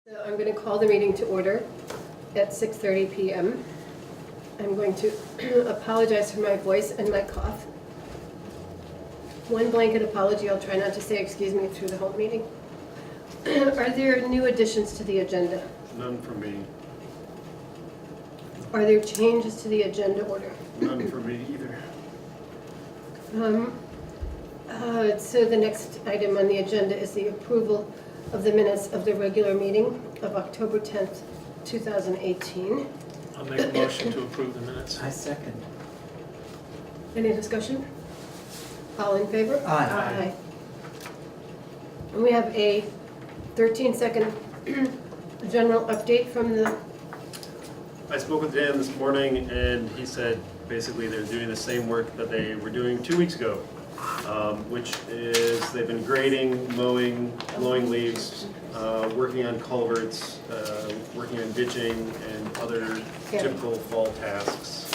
So I'm going to call the meeting to order at 6:30 p.m. I'm going to apologize for my voice and my cough. One blanket apology, I'll try not to say excuse me through the whole meeting. Are there new additions to the agenda? None for me. Are there changes to the agenda order? None for me either. So the next item on the agenda is the approval of the minutes of the regular meeting of October 10th, 2018. I'll make a motion to approve the minutes. I second. Any discussion? All in favor? Aye. And we have a 13-second general update from the, I spoke with Dan this morning and he said basically they're doing the same work that they were doing 2 weeks ago, which is they've been grading, mowing, blowing leaves, working on culverts, working on ditching and other typical fall tasks.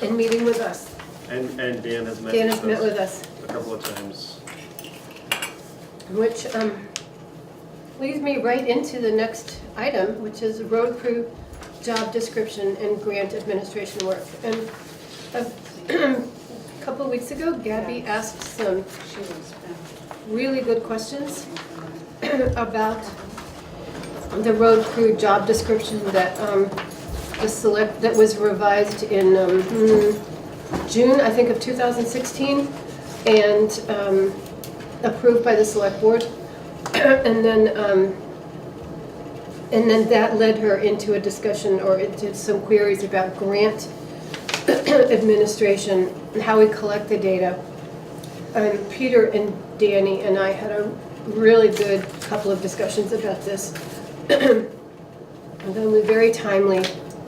and meeting with us. And Dan has met Dan has met with us, a couple of times. which leads me right into the next item, which is road crew job description and grant administration work. And a couple of weeks ago, Gabby asked some really good questions about the road crew job description that that was revised in June, I think, of 2016, and approved by the select board, and then that led her into a discussion or into some queries about grant administration and how we collect the data. And Peter and Danny and I had a really good couple of discussions about this. And then with very timely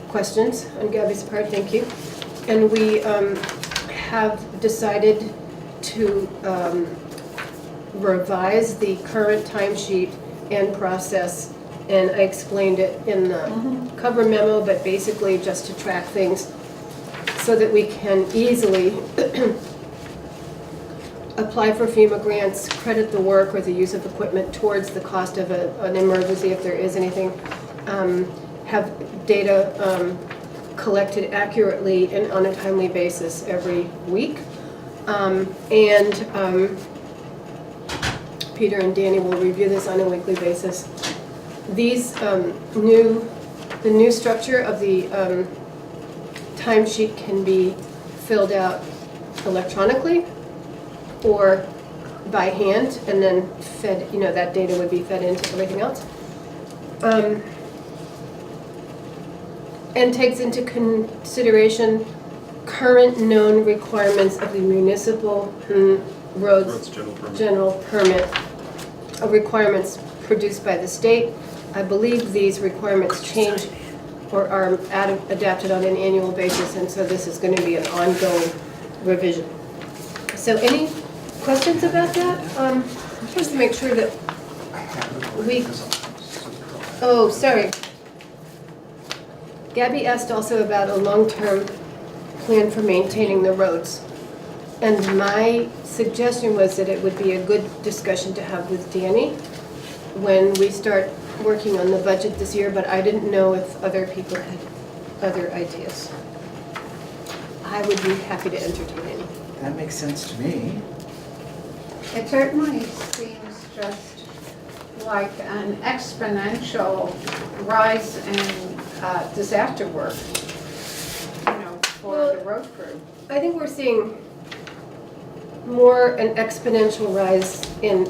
questions on Gabby's part, thank you. And we have decided to revise the current timesheet and process, and I explained it in the cover memo, but basically just to track things so that we can easily apply for FEMA grants, credit the work or the use of equipment towards the cost of an emergency if there is anything, have data collected accurately and on a timely basis every week. Peter and Danny will review this on a weekly basis. These the new structure of the timesheet can be filled out electronically or by hand, and then fed, that data would be fed into everything else. And takes into consideration current known requirements of the municipal roads general permit requirements produced by the state. I believe these requirements change or are adapted on an annual basis, and so this is going to be an ongoing revision. So any questions about that? Just to make sure that oh, sorry. Gabby asked also about a long-term plan for maintaining the roads. And my suggestion was that it would be a good discussion to have with Danny when we start working on the budget this year, but I didn't know if other people had other ideas. I would be happy to entertain any. That makes sense to me. It certainly seems just like an exponential rise in disaster work, for the road crew. I think we're seeing more an exponential rise in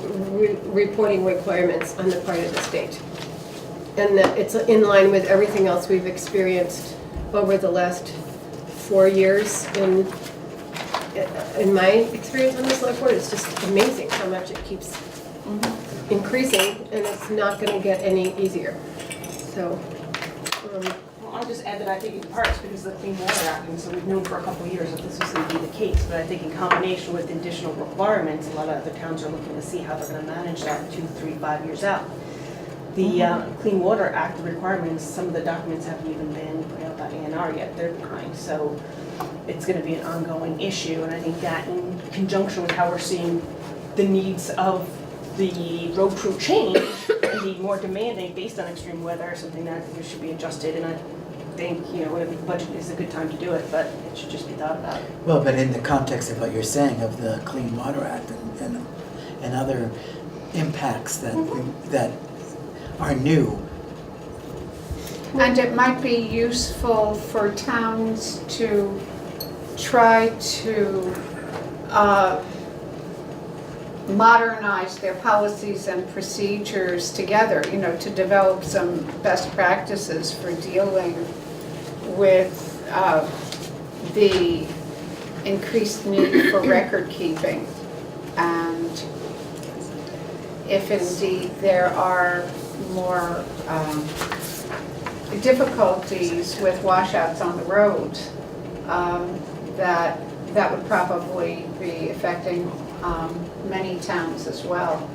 reporting requirements on the part of the state. And that it's in line with everything else we've experienced over the last 4 years. In my experience on the select board, it's just amazing how much it keeps increasing, and it's not going to get any easier. So, Well, I'll just add that I think in part it's because of the Clean Water Act, and so we've known for a couple of years that this was going to be the case. But I think in combination with additional requirements, a lot of other towns are looking to see how they're going to manage that 2, 3, 5 years out. The Clean Water Act, the requirements, some of the documents haven't even been put out by ANR yet. They're behind. So it's going to be an ongoing issue. And I think that in conjunction with how we're seeing the needs of the road crew change and be more demanding based on extreme weather, something that should be adjusted. And I think, whenever the budget is a good time to do it, but it should just be thought about. Well, but in the context of what you're saying of the Clean Water Act and other impacts that that are new. And it might be useful for towns to try to modernize their policies and procedures together, to develop some best practices for dealing with the increased need for record keeping. And if indeed there are more difficulties with washouts on the road, that would probably be affecting many towns as well.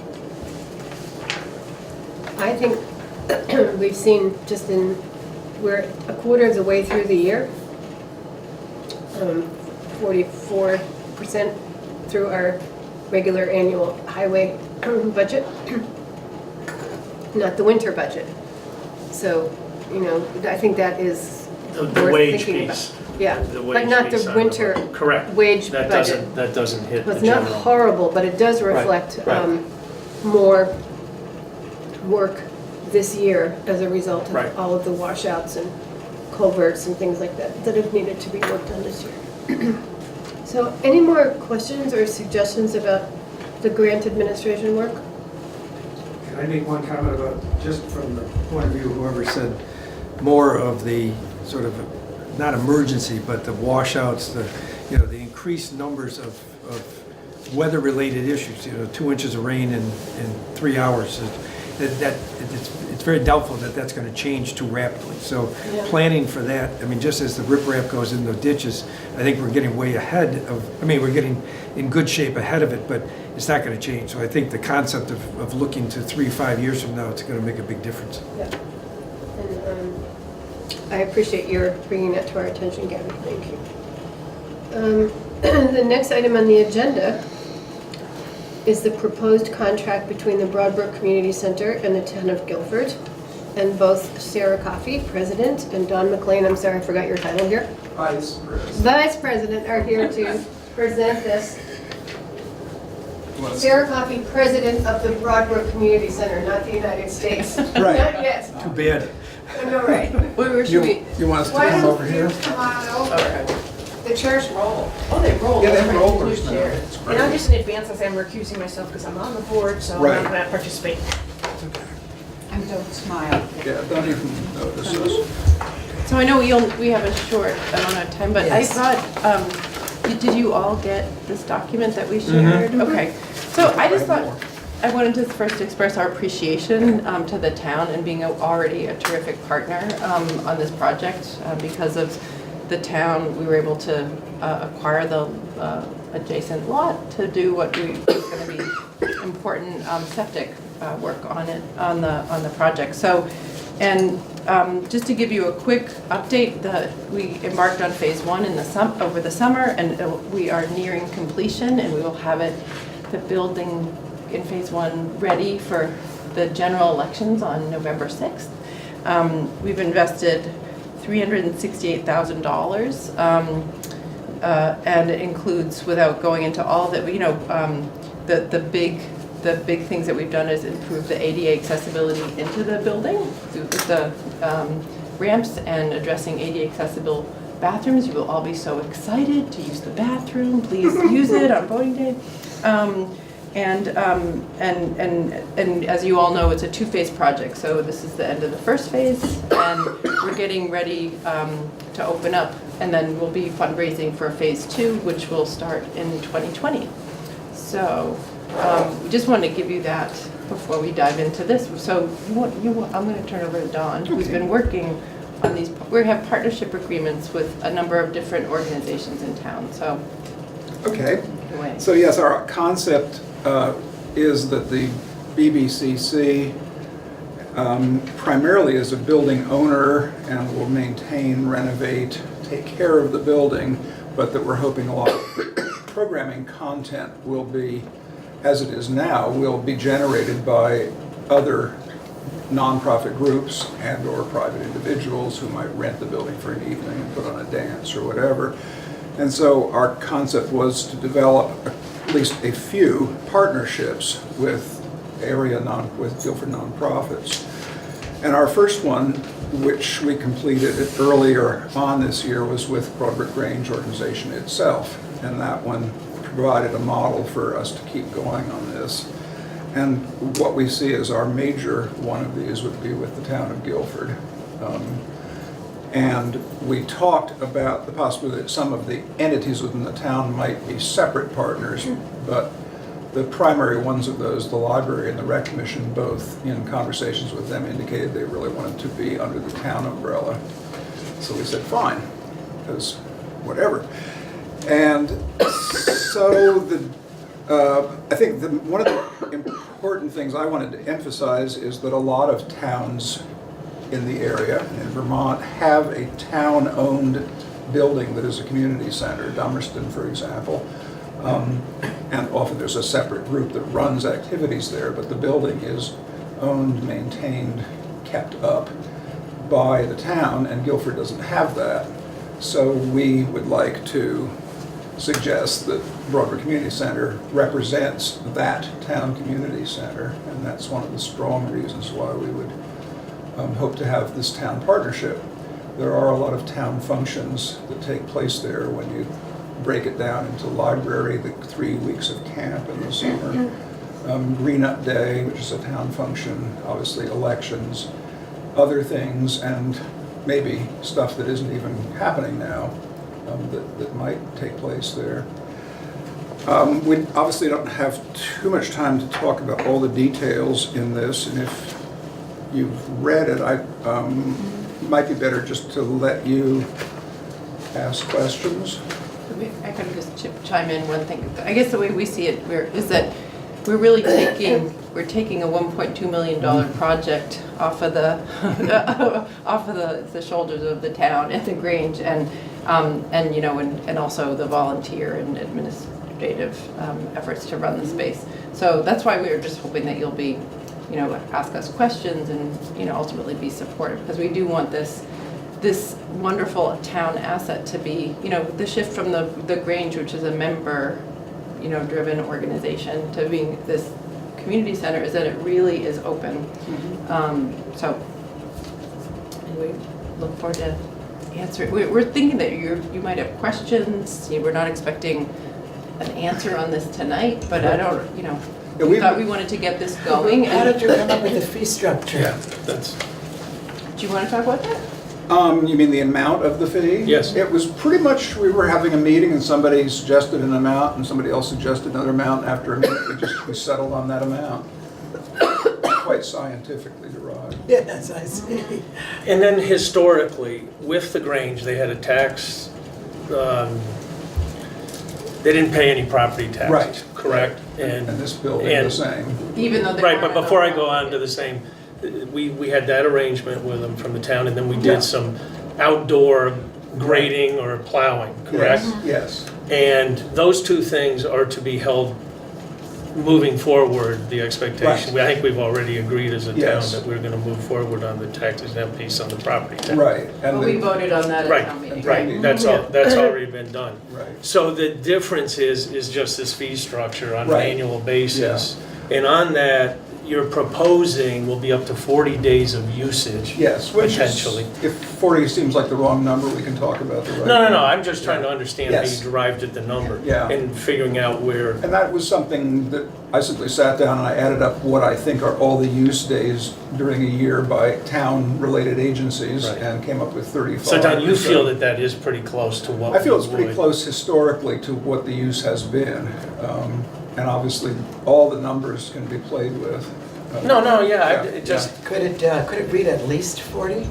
I think we've seen we're a quarter of the way through the year, 44% through our regular annual highway budget, not the winter budget. So, I think that is The worth wage thinking piece. about. Yeah, The but wage not piece the on winter Correct. wage That budget. doesn't hit the It's not general. horrible, but it does reflect right. more work this year as a result Right. of all of the washouts and culverts and things like that that have needed to be worked on this year. So any more questions or suggestions about the grant administration work? Can I make one comment about, just from the point of view of whoever said more of the sort of, not emergency, but the washouts, the increased numbers of weather-related issues, 2 inches of rain in 3 hours. It's very doubtful that that's going to change too rapidly. So Yeah. planning for that, just as the riprap goes in the ditches, I think we're getting way ahead of, we're getting in good shape ahead of it, but it's not going to change. So I think the concept of looking to 3-5 years from now, it's going to make a big difference. Yeah. And I appreciate your bringing that to our attention, Gabby. Thank you. The next item on the agenda is the proposed contract between the Broadbrook Community Center and the town of Guilford. And both Sarah Coffey, President, and Don McLean, I'm sorry, I forgot your title here. Vice President are here to present this. Sarah Coffey, President of the Broadbrook Community Center, not the United States. Right. Not yet. Too bad. No, right. Where should we? You want us to Why come don't over you here? come on over? Okay. The chairs roll. Oh, they roll. Yeah, That's they right, roll the new first now. chair. It's And I'm great. just in advance, I say I'm recusing myself because I'm on the board, so I'm Right. not going to participate. And don't smile. Yeah, don't even notice us. So I know we have a short amount of time, but I Yes. thought, did you all get this document that we shared? Okay, so I just thought, I wanted to first express our appreciation to the town and being already a terrific partner on this project. Because of the town, we were able to acquire the adjacent lot to do what was going to be important septic work on it, on the project. So, and just to give you a quick update, we embarked on phase 1 over the summer, and we are nearing completion, and we will have the building in phase 1 ready for the general elections on November 6th. We've invested $368,000, and it includes, without going into all that, the big things that we've done is improve the ADA accessibility into the building with the ramps and addressing ADA accessible bathrooms. You will all be so excited to use the bathroom. Please use it on voting day. And as you all know, it's a 2-phase project. So this is the end of the first phase, and we're getting ready to open up, and then we'll be fundraising for phase 2, which will start in 2020. So we just wanted to give you that before we dive into this. So I'm going to turn over to Dawn, who's been working on these. We have partnership agreements with a number of different organizations in town. So Okay, anyway. so yes, our concept is that the BBCC primarily is a building owner and will maintain, renovate, take care of the building, but that we're hoping a lot of programming content will be as it is now, will be generated by other nonprofit groups and/or private individuals who might rent the building for an evening and put on a dance or whatever. And so our concept was to develop at least a few partnerships with with Guilford nonprofits. And our first one, which we completed earlier on this year, was with Broadbrook Grange organization itself. And that one provided a model for us to keep going on this. And what we see as our major one of these would be with the town of Guilford. And we talked about the possibility that some of the entities within the town might be separate partners, but the primary ones of those, the library and the rec commission, both in conversations with them indicated they really wanted to be under the town umbrella. So we said, fine, because whatever. And so I think one of the important things I wanted to emphasize is that a lot of towns in the area, in Vermont, have a town-owned building that is a community center, Dummerston, for example. And often there's a separate group that runs activities there, but the building is owned, maintained, kept up by the town, and Guilford doesn't have that. So we would like to suggest that Broadbrook Community Center represents that town community center, and that's one of the strong reasons why we would hope to have this town partnership. There are a lot of town functions that take place there when you break it down into library, the 3 weeks of camp in the summer, Green Up Day, which is a town function, obviously elections, other things, and maybe stuff that isn't even happening now that might take place there. We obviously don't have too much time to talk about all the details in this, and if you've read it, it might be better just to let you ask questions. I could just chime in one thing. I guess the way we see it is that we're really taking a $1.2 million project off of the shoulders of the town and the Grange, and also the volunteer and administrative efforts to run the space. So that's why we were just hoping that you'll be, ask us questions and ultimately be supportive, because we do want this wonderful town asset to be, the shift from the Grange, which is a member, driven organization, to being this community center, is that it really is open. So we look forward to answering. We're thinking that you might have questions. We're not expecting an answer on this tonight, but I don't, we thought we wanted to get this going. How did you come up with the fee structure? Yeah, that's, Do you want to talk about that? You mean the amount of the fee? Yes. It was pretty much, we were having a meeting and somebody suggested an amount and somebody else suggested another amount. After a minute, we settled on that amount. Quite scientifically derived. Yes, I see. and then historically, with the Grange, they had a tax, they didn't pay any property tax. Right. Correct? And this building the same. Even though they Right, weren't but before I on- go on to the same, we had that arrangement with them from the town, and then we Yeah. did some outdoor grading or plowing, correct? Yes. And those two things are to be held moving forward, the expectation. I think we've already agreed as a town Yes. that we're gonna move forward on the tax exempt piece on the property tax. Right. Well, we voted on that at town meeting. Right, that's already been done. Right. So the difference is just this fee structure on an Right. annual basis. And on that, you're proposing will be up to 40 days of usage. Yes, which Potentially. is, if 40 seems like the wrong number, we can talk about the right. No, I'm just trying to understand how Yes. you derived at the number. Yeah. And figuring out where, And that was something that I simply sat down and I added up what I think are all the use days during a year by town-related agencies Right. and came up with 35. so Don, you or feel so. that that is pretty close to what I feel we it's pretty would- close historically to what the use has been. And obviously, all the numbers can be played with. No, Yeah, it just, Could it read at least 40?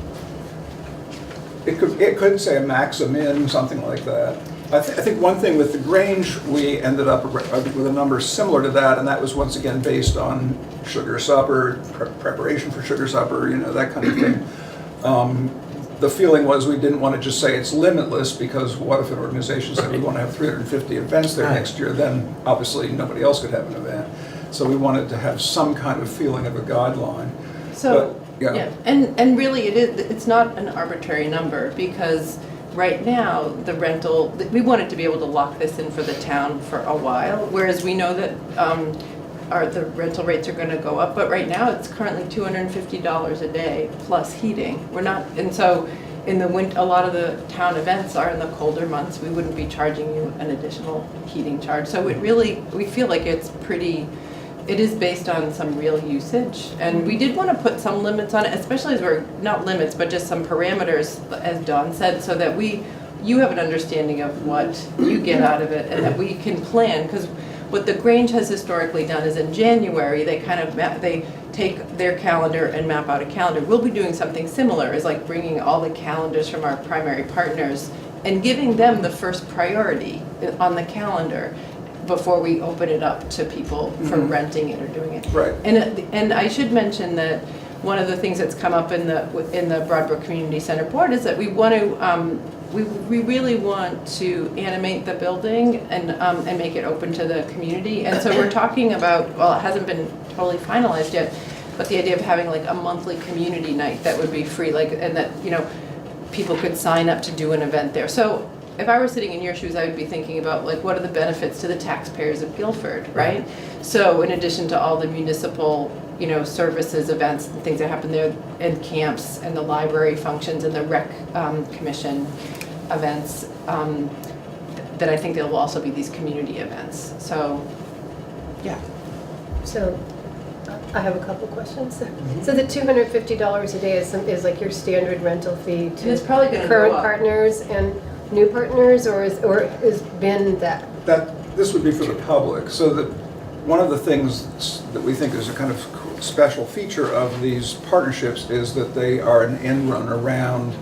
It could say a max, a min, something like that. I think one thing with the Grange, we ended up with a number similar to that, and that was once again based on sugar supper, preparation for sugar supper, that kind of thing. The feeling was we didn't want to just say it's limitless, because what if an organization said we want to have 350 events there Right. next year, then obviously nobody else could have an event. So we wanted to have some kind of feeling of a guideline. So, But, yeah, and really it's not an arbitrary number because right now the rental, we wanted to be able to lock this in for the town for a while, whereas we know that the rental rates are going to go up, but right now it's currently $250 a day plus heating. We're not, and so in the winter, a lot of the town events are in the colder months. We wouldn't be charging you an additional heating charge. So it really, we feel like it's pretty, it is based on some real usage. And we did want to put some limits on it, especially as we're, not limits, but just some parameters, as Dawn said, so that you have an understanding of what you get out of it and that we can plan. Because what the Grange has historically done is in January, they kind of, they take their calendar and map out a calendar. We'll be doing something similar, is like bringing all the calendars from our primary partners and giving them the first priority on the calendar before we open it up to people for renting it or doing it. Right. And I should mention that one of the things that's come up in the Broadbrook Community Center board is that we want to we really want to animate the building and make it open to the community. And so we're talking about, well, it hasn't been totally finalized yet, but the idea of having like a monthly community night that would be free, like, and that, you know, people could sign up to do an event there. So if I were sitting in your shoes, I would be thinking about like, what are the benefits to the taxpayers of Guilford, right? So in addition to all the municipal, you know, services, events, and things that happen there, and camps, and the library functions, and the rec commission events, that I think there will also be these community events. So, yeah. So, I have a couple questions. So the $250 a day is like your standard rental fee And it's probably going to to current go up. partners and new partners, or is been that? This would be for the public, so that one of the things that we think is a kind of special feature of these partnerships is that they are an end run around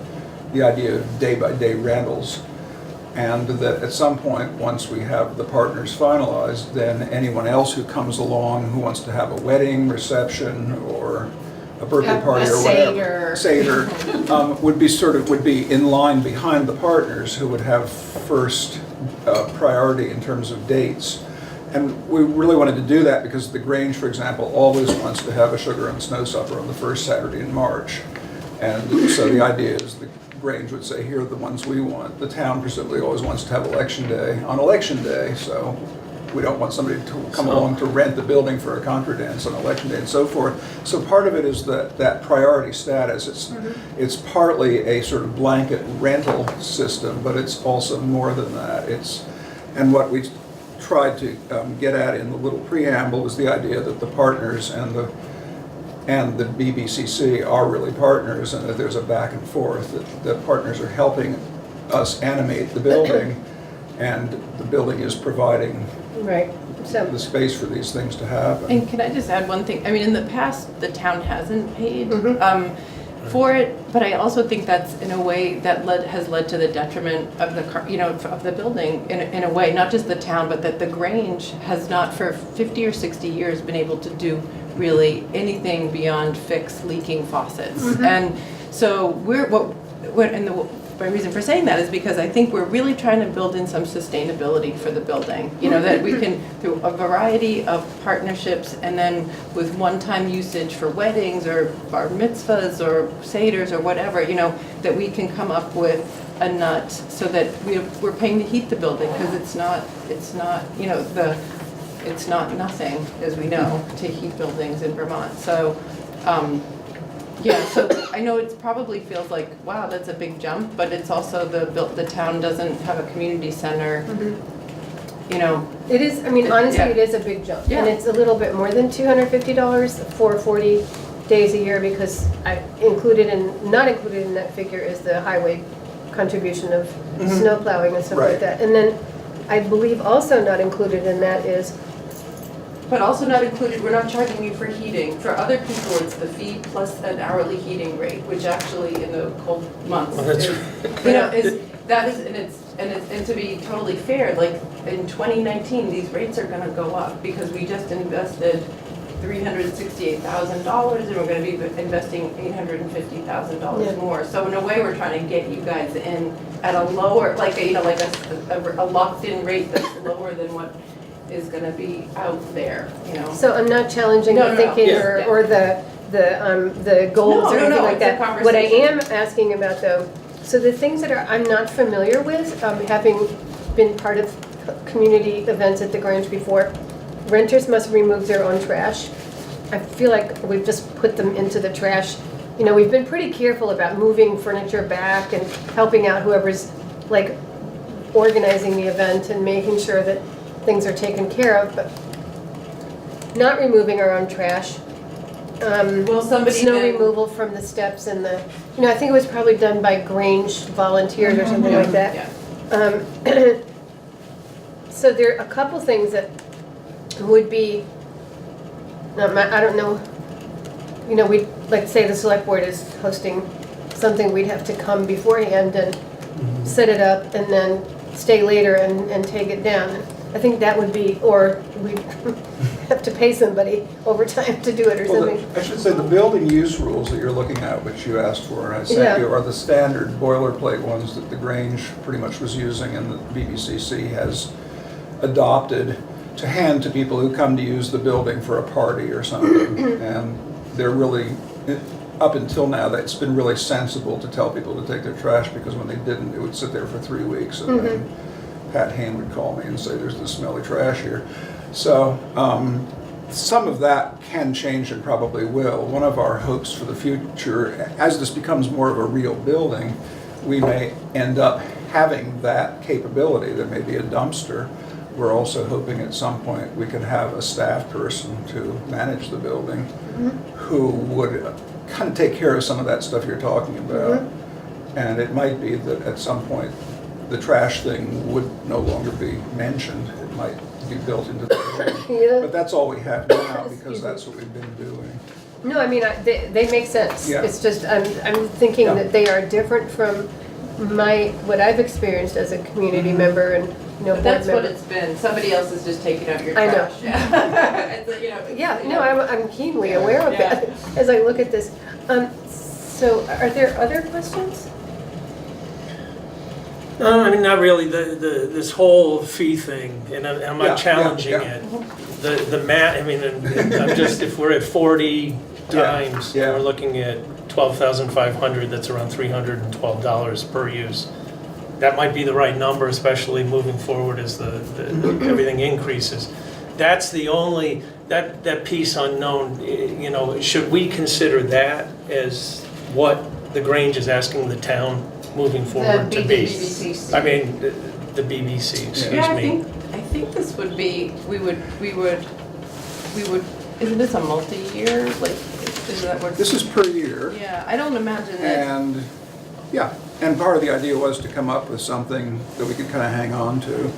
the idea of day-by-day rentals, and that at some point, once we have the partners finalized, then anyone else who comes along who wants to have a wedding reception or a birthday party or whatever, Seder, would be in line behind the partners who would have first priority in terms of dates. And we really wanted to do that because the Grange, for example, always wants to have a sugar and snow supper on the first Saturday in March. And so the idea is the Grange would say, here are the ones we want. The town presumably always wants to have election day on election day, so we don't want somebody to come along to rent the building for a contra dance on election day and so forth. So part of it is that priority status. It's partly a sort of blanket rental system, but it's also more than that. And what we tried to get at in the little preamble was the idea that the partners and the BBCC are really partners, and that there's a back and forth, that the partners are helping us animate the building, and the building is providing Right. So the space for these things to happen. And can I just add one thing? I mean, in the past, the town hasn't paid for it, but I also think that's in a way that has led to the detriment of of the building in a way, not just the town, but that the Grange has not for 50 or 60 years been able to do really anything beyond fix leaking faucets. And so my reason for saying that is because I think we're really trying to build in some sustainability for the building. You know, that we can, through a variety of partnerships and then with one-time usage for weddings or bar mitzvahs or seders or whatever, you know, that we can come up with a nut so that we're paying to heat the building, because it's not, you know, it's not nothing, as we know, to heat buildings in Vermont. So, yeah, so I know it probably feels like, wow, that's a big jump, but it's also the town doesn't have a community center, you know. it is, I mean, honestly, Yeah. it is a big jump. Yeah. And it's a little bit more than $250 for 40 days a year, because not included in that figure is the highway contribution of snow plowing and stuff like Right. that. And then I believe also not included in that is, But also not included, we're not charging you for heating. For other people, it's the fee plus an hourly heating rate, which actually in the cold months Well, that's is, you know, and to be totally fair, like in 2019, these rates are gonna go up because we just invested $368,000 and we're gonna be investing $850,000 Yeah. more. So in a way, we're trying to get you guys in at a lower, like a locked-in rate that's lower than what is gonna be out there, you know? So I'm not challenging No, the no, no. thinking Yeah. or the goals No, or no, anything no, like it's a that. What I am conversation. asking about though, so the things that I'm not familiar with, having been part of community events at the Grange before, renters must remove their own trash. I feel like we've just put them into the trash. You know, we've been pretty careful about moving furniture back and helping out whoever's like organizing the event and making sure that things are taken care of, but not removing our own trash. Will somebody Snow then- removal from the steps and the, you know, I think it was probably done by Grange volunteers or something like that. Yeah. So there are a couple things that would be, I don't know, you know, we'd, like say the select board is hosting something, we'd have to come beforehand and set it up and then stay later and take it down. I think that would be, or we'd have to pay somebody overtime to do it or Well, something. I should say the building use rules that you're looking at, which you asked for, and I sent Yeah. you, are the standard boilerplate ones that the Grange pretty much was using and the BBCC has adopted to hand to people who come to use the building for a party or something. And they're really, up until now, it's been really sensible to tell people to take their trash, because when they didn't, it would sit there for 3 weeks, and then Pat Hain would call me and say, there's this smelly trash here. So some of that can change and probably will. One of our hopes for the future, as this becomes more of a real building, we may end up having that capability. There may be a dumpster. We're also hoping at some point we can have a staff person to manage the building who would kind of take care of some of that stuff you're talking about. And it might be that at some point the trash thing would no longer be mentioned. It might be built into the building. Yeah. But that's all we have now, because that's what we've been doing. No, I mean, they make sense. Yeah. It's just, I'm thinking Yeah. that they are different from what I've experienced as a community member and, you know, But board that's what member. it's been. Somebody else is just taking out your I know. trash. Yeah. It's, you know, Yeah, you no, know. I'm keenly aware of Yeah. that as I look at this. So are there other questions? No, I mean, not really. This whole fee thing, and I'm Yeah, not challenging yeah. it. The math, I mean, and I'm just, if we're at 40 times, yeah. and we're looking at 12,500, that's around $312 per use. That might be the right number, especially moving forward as everything increases. That's the only, that piece unknown, you know, should we consider that as what the Grange is asking the town moving forward to be? BBCC. I mean, the BBC, excuse Yeah, me. I think this would be, we would, isn't this a multi-year, like, is that what? This is per year. Yeah, I don't imagine that, And, yeah, and part of the idea was to come up with something that we could kind of hang on to,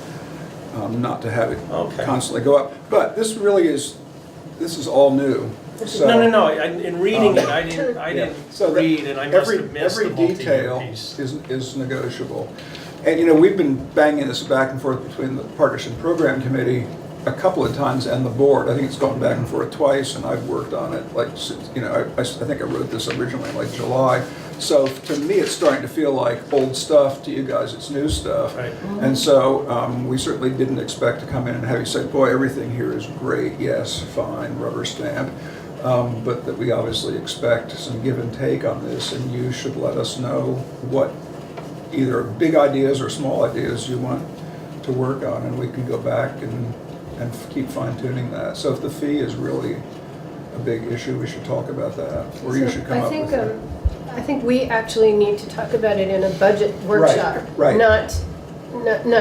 not to have it Okay. constantly go up. But this is all new. So, No, in reading it, I didn't So that read, and I must have missed the every multi-year detail piece. is negotiable. And, you know, we've been banging this back and forth between the Partnership Program Committee a couple of times and the board. I think it's gone back and forth twice, and I've worked on it, like, you know, I think I wrote this originally in like July. So to me, it's starting to feel like old stuff. To you guys, it's new stuff. Right. And so we certainly didn't expect to come in and have you say, boy, everything here is great, yes, fine, rubber stamp. But that we obviously expect some give and take on this, and you should let us know what either big ideas or small ideas you want to work on, and we can go back and keep fine tuning that. So if the fee is really a big issue, we should talk about that, or you So should come up with it. I think we actually need to talk about it in a budget workshop. right. Not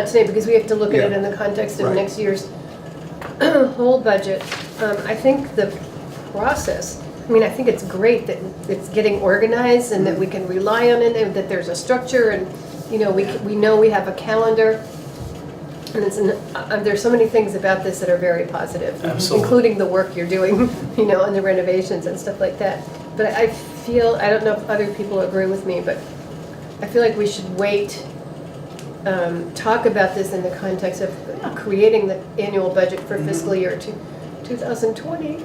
today, because we have to look at it Yeah. in the context of Right. next year's whole budget. I think the process, I mean, I think it's great that it's getting organized and that we can rely on it and that there's a structure and, you know, we know we have a calendar. And there's so many things about this that are very positive. Absolutely. Including the work you're doing, you know, on the renovations and stuff like that. But I don't know if other people agree with me, but I feel like we should wait, talk about this in the context of creating the annual budget for fiscal year 2020.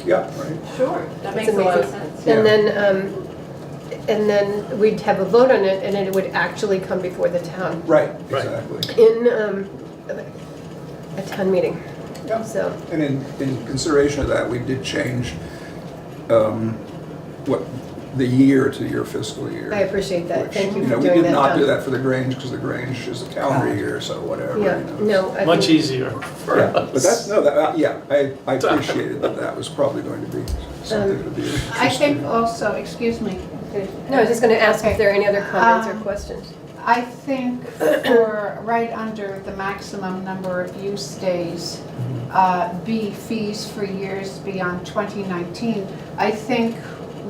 Yeah, right. sure, that That's makes a lot of amazing. sense. And then we'd have a vote on it and it would actually come before the town Right, Right. exactly. in a town meeting. Yeah. So, And in consideration of that, we did change the year to your fiscal year. I appreciate that. which, Thank you for We doing did that, not do Tom. that for the Grange, because the Grange is a calendar year, so whatever. Yeah, no, I Much think, easier for Yeah, us. but that's, no, I appreciated that was probably going to be something to be interesting. I think also, excuse me. no, I was just gonna ask if Okay. there are any other comments or Um, questions. I think for right under the maximum number of use days, B, fees for years beyond 2019, I think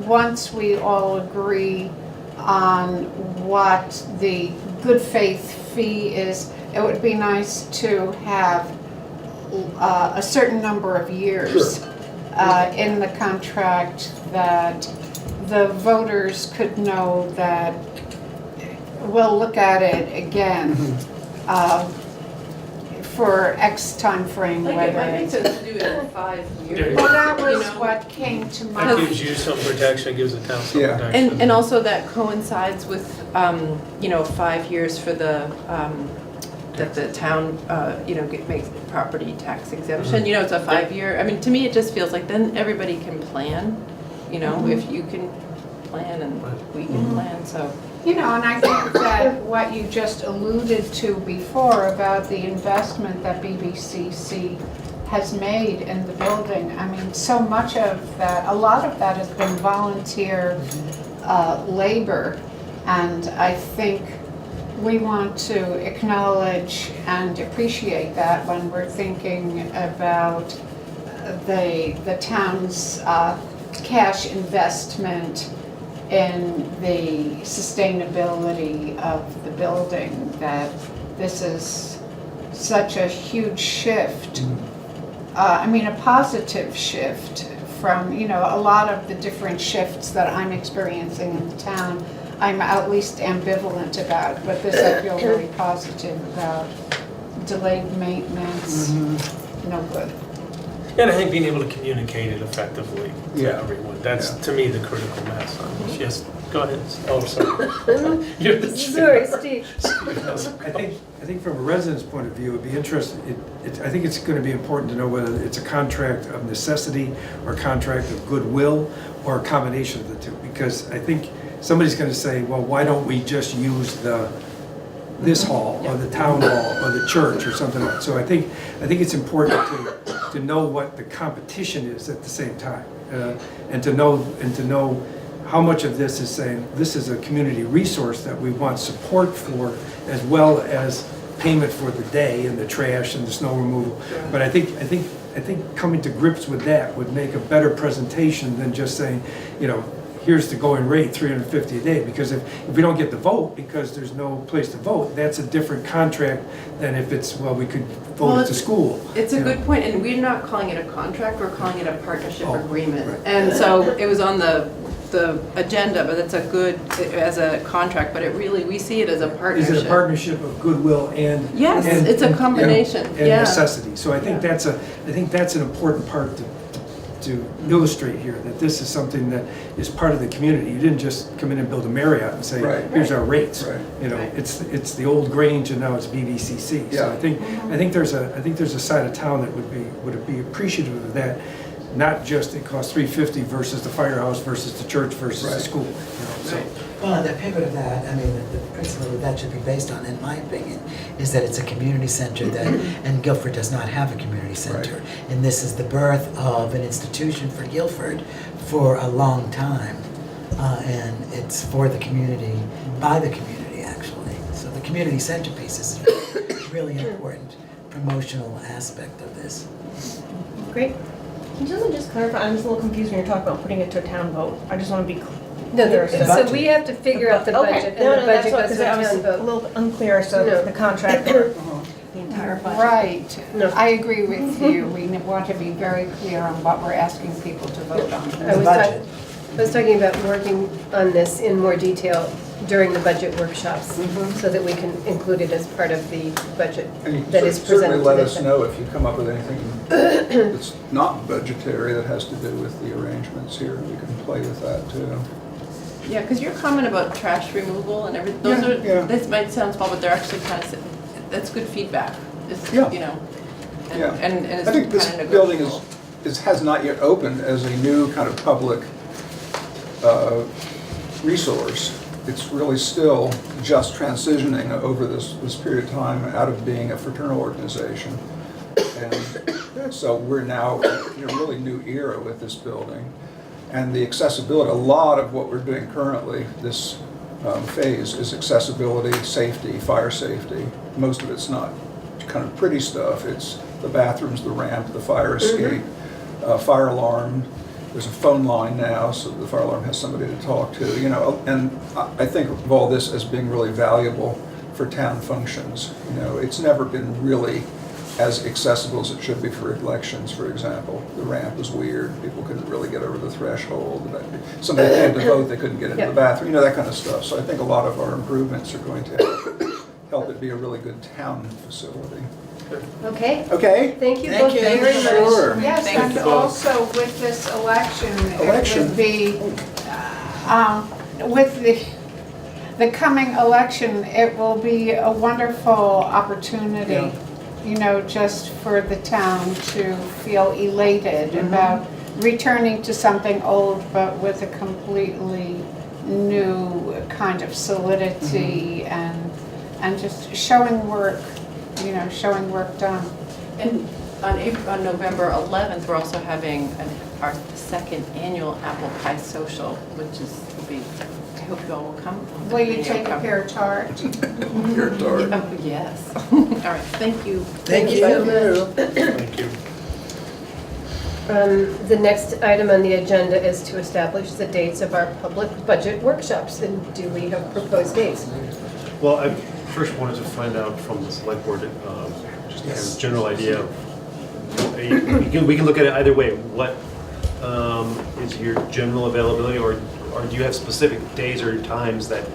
once we all agree on what the good faith fee is, it would be nice to have a certain number of years in the contract that the voters could know that we'll look at it again for X time frame, Like, it whether might make it's. sense to do it in 5 years. Well, that was You know? what came to That mind. gives you some protection, gives the town some Yeah. protection. And also that coincides with, 5 years for the, that the town, makes property tax exemption. It's a 5-year, I mean, to me, it just feels like then everybody can plan, if you can plan and we can plan, so. And I think that what you just alluded to before about the investment that BBCC has made in the building, I mean, so much of that, a lot of that has been volunteer labor. And I think we want to acknowledge and appreciate that when we're thinking about the town's cash investment in the sustainability of the building, that this is such a huge shift. A positive shift from, a lot of the different shifts that I'm experiencing in the town. I'm at least ambivalent about, but this I feel very positive about. Delayed maintenance, no good. And I think being able to communicate it effectively to Yeah. everyone, that's Yeah. to me the critical mass on this. Yes, go ahead. Oh, sorry. You're the Sorry, Steve. I think from a resident's point of view, it'd be interesting, I think it's going to be important to know whether it's a contract of necessity or a contract of goodwill or a combination of the two. Because I think somebody's going to say, well, why don't we just use this hall or the town hall or the church or something like that. So I think it's important to know what the competition is at the same time, and to know how much of this is saying this is a community resource that we want support for, as well as payment for the day and the trash and the snow removal. But I think coming to grips with that would make a better presentation than just saying, here's the going rate, $350 a day, because if we don't get the vote, because there's no place to vote, that's a different contract than if it's, we could vote at the school. It's a good point, and we're not calling it a contract, we're calling it a partnership agreement. And so it was on the agenda, but it's a good, as a contract, but we see it as a partnership. Is it a partnership of goodwill and? Yes, and- it's a and- combination, And yeah. necessity. So I think that's an important part to illustrate here, that this is something that is part of the community. You didn't just come in and build a Marriott and say, Right. here's our rates. Right. Right. It's the old Grange and now it's BBCC. So Yeah. I think there's a side of town that would be appreciative of that. Not just it costs $350 versus the firehouse versus the church versus the Right. school. So Well, and the pivot of that, the principle that should be based on, in my opinion, is that it's a community center and Guilford does not have a community center. And this is the birth of an institution for Guilford for a long time. And it's for the community, by the community, actually. So the community center piece is a really important promotional aspect of this. Great. Can you just clarify, I'm just a little confused when you're talking about putting it to a town vote. I just want to be No, clear. so we have to figure out the budget, and the budget goes to the I was town a vote. little unclear, so No. the contract or the entire budget. Right. No. I agree with you. We want to be very clear on what we're asking people to vote on. I was budget. I was talking about working on this in more detail during the budget workshops, so that we can include it as part of the budget And you that is certainly presented let to us the know if you come up with anything that's not budgetary that has to do with the arrangements here. We can play with that too. Yeah, because your comment about trash removal and everything, Yeah. this might sound small, but they're actually kind of, that's good feedback. It's, Yeah. and, Yeah. and is I think this kind of building negotiable. has not yet opened as a new kind of public resource. It's really still just transitioning over this period of time out of being a fraternal organization. And so we're now in a really new era with this building. And the accessibility, a lot of what we're doing currently, this phase, is accessibility, safety, fire safety. Most of it's not kind of pretty stuff. It's the bathrooms, the ramp, the fire escape, fire alarm. There's a phone line now, so the fire alarm has somebody to talk to, you know, and I think of all this as being really valuable for town functions. You know, it's never been really as accessible as it should be for elections, for example. The ramp was weird, people couldn't really get over the threshold. Somebody came to vote, they couldn't get into the bathroom, you know, that kind of stuff. So I think a lot of our improvements are going to help it be a really good town facility. Okay, Okay? thank you Thank both you. very much. Sure. Yes, Thank and you. also with this election, it Election. would be, with the coming election, it will be a wonderful opportunity, you know, just for the town to feel elated about returning to something old, but with a completely new kind of solidity and just showing work, you know, showing work done. And on November 11th, we're also having our second annual Apple Pie Social, which will be, I hope you all will come. Will you take a pear tart? Your turn. Oh, yes. All right, thank you. Thank you. Thank you. The next item on the agenda is to establish the dates of our public budget workshops, and do we have proposed dates? Well, I first wanted to find out from the select board, just to have a general idea of, we can look at it either way. What is your general availability, or do you have specific days or times that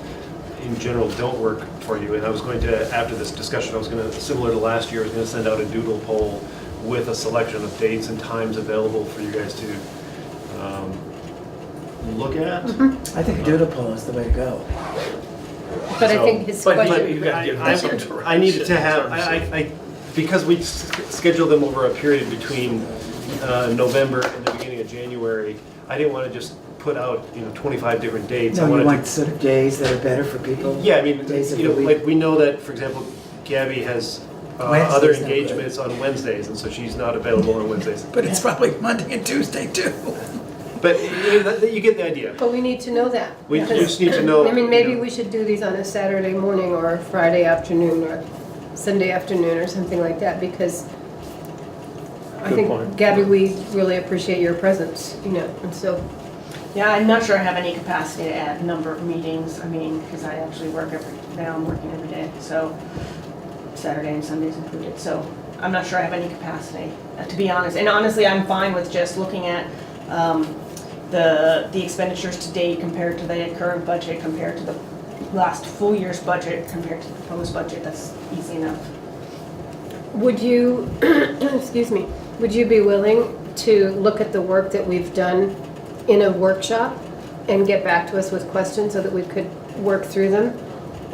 in general don't work for you? And I was going to, after this discussion, I was going to, similar to last year, I was going to send out a doodle poll with a selection of dates and times available for you guys to look at. I think a doodle poll is the way to go. But I think his But question. you gotta give them some direction. I needed to in have, terms of- because we scheduled them over a period between November and the beginning of January, I didn't want to just put out, 25 different dates. I No, you wanted want to, sort of days that are better for people? yeah, I mean, Days of the week. like we know that, for example, Gabby has Wednesday's other not good. engagements on Wednesdays, and so she's not available on Wednesdays. But it's probably Monday and Tuesday too. But you get the idea. But we need to know that. We because- just need to know. I mean, maybe we should do these on a Saturday morning or a Friday afternoon or Sunday afternoon or something like that, because I Good think, point. Gabby, we really appreciate your presence, and so, Yeah, I'm not sure I have any capacity to add number of meetings, I mean, because I actually work now I'm working every day, so Saturday and Sundays included, so I'm not sure I have any capacity, to be honest. And honestly, I'm fine with just looking at the expenditures to date compared to the current budget, compared to the last full year's budget, compared to the proposed budget. That's easy enough. would you, excuse me, would you be willing to look at the work that we've done in a workshop and get back to us with questions so that we could work through them?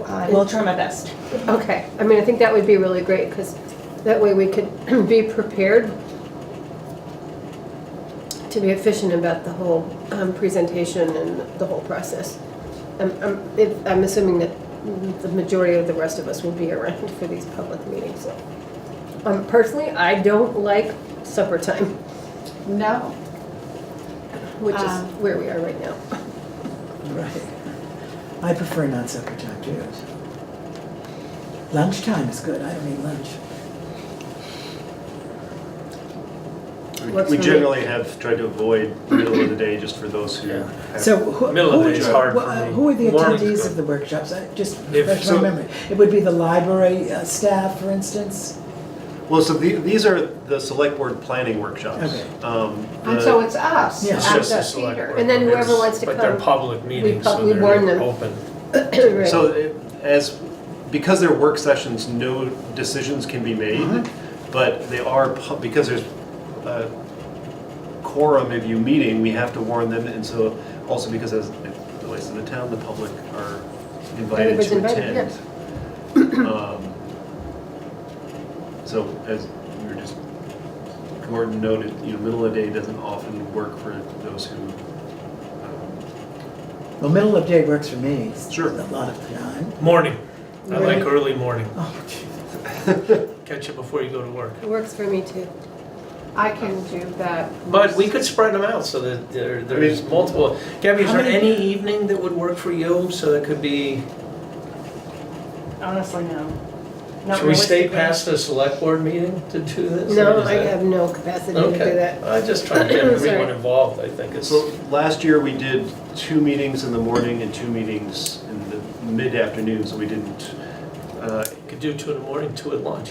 I will try my best. Okay, I mean, I think that would be really great, because that way we could be prepared to be efficient about the whole presentation and the whole process. I'm assuming that the majority of the rest of us will be around for these public meetings, so. Personally, I don't like supper time, No. which is where we are right now. Right. I prefer non-supper time too. Lunchtime is good, I don't eat lunch. Works We for me. generally have tried to avoid middle of the day just for those who Yeah. have. So who Middle of the who day is- is hard for wh- me. Who are the Morning's attendees good. of the workshops? I just If- refresh my so- memory. It would be the library staff, for instance? Well, so these are the select board planning workshops. Okay. And so it's us, Yeah. It's at just a the select theater. board. And then whoever It's- wants to But they're come, public meetings, so we warn they're them. open. Right. So because they're work sessions, no decisions can be made, but they are, because there's a quorum of you meeting, we have to warn them, and so also because as it relates to the town, the public are invited Everybody's to invited, attend. So as we were just Gordon noted, middle of the day doesn't often work for those who, Well, middle of day works for me. Sure. A lot of the time. Morning. I like Morning. early morning. Oh, gee. Catch you before you go to work. It works for me too. I can do that. But we could spread them out so that there's multiple. Gabby, is How there many- any evening that would work for you? So that could be, Honestly, no. Not should we stay realistically. past the select board meeting to do this? No, Or is I that- have no capacity to do Okay, that. I just trying to get Sorry. everyone involved, I think it's. so last year we did 2 meetings in the morning and 2 meetings in the mid-afternoon, so we didn't, Could do 2 in the morning, 2 at lunch.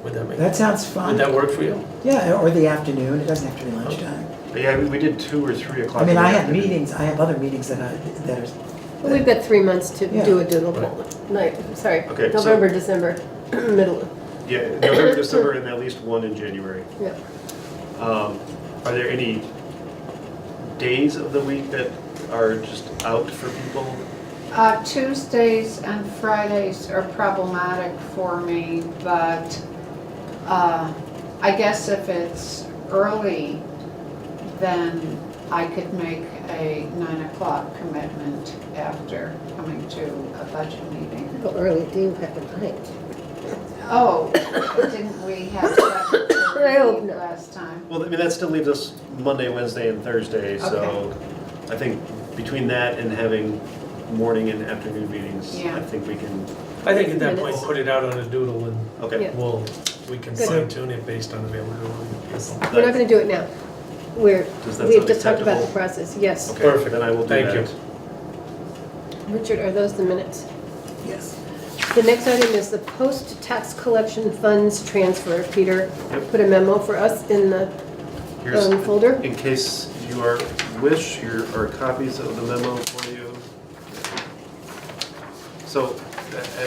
Would that make? That sounds Would fun. that work for you? Yeah, or the afternoon, it doesn't have to be lunchtime. yeah, we did 2 or 3 o'clock. I mean, in the I have afternoon. meetings, I have other meetings that are, Well, we've got 3 months to Yeah. do a doodle poll. Sorry, Okay, so- November, December, middle. Yeah, November, December, and at least 1 in January. Yeah. Are there any days of the week that are just out for people? Tuesdays and Fridays are problematic for me, but I guess if it's early, then I could make a 9 o'clock commitment after coming to a budget meeting. How early do you have in mind? Oh, didn't we have budget I hope not. last time? Well, I mean, that still leaves us Monday, Wednesday, and Thursday, so Okay. I think between that and having morning and afternoon meetings, Yeah. I think we can, I think at that point, Minutes. put it out on a doodle and okay. Yeah. we can Good. fine tune it based on availability of people. We're not gonna do it now. Does that We've sound just talked about the acceptable? process, yes. Okay, Perfect. then I will do Thank that. you. Richard, are those the minutes? yes. The next item is the post-tax collection funds transfer. Peter Yep. put a memo for us in the Here's, folder. in case you wish, here are copies of the memo for you. So,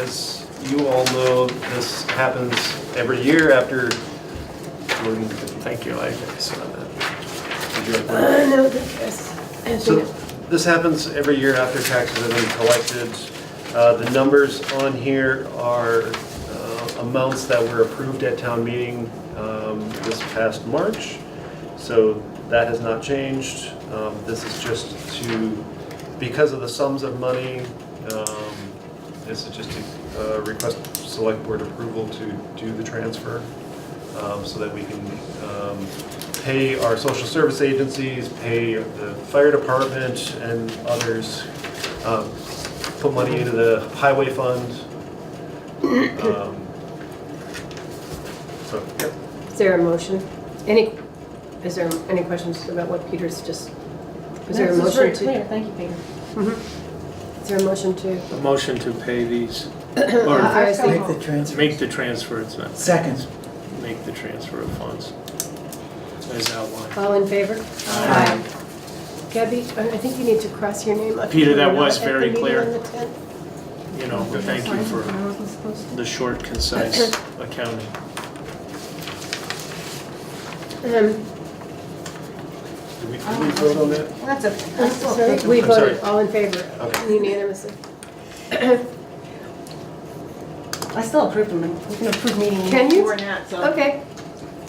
as you all know, this happens every year after. Thank you, I saw that. Would you like that? No, yes. So this happens every year after taxes have been collected. The numbers on here are amounts that were approved at town meeting this past March. So that has not changed. This is just because of the sums of money, this is just to request select board approval to do the transfer so that we can pay our social service agencies, pay the fire department and others, put money into the highway fund. So, yep. Is there a motion? Is there any questions about what Peter's just, is there a This is very motion to? clear, thank you, Peter. Is there a motion to? A motion to pay these, Or I so Make the moved. transfer. make the transfer, it's not. Second. Make the transfer of funds as outlined. All in favor? Aye. Gabby, I think you need to cross your name up. Peter, here, that not was at the very meeting clear. on the 10th. You know, thank you for I wasn't supposed to. the short, concise accounting. Did we vote on that? That's okay. That's still Sorry, okay. we I'm sorry. voted, all in favor, Okay. unanimously. I still approve them, and we can approve meeting Can you? before that, so. Okay.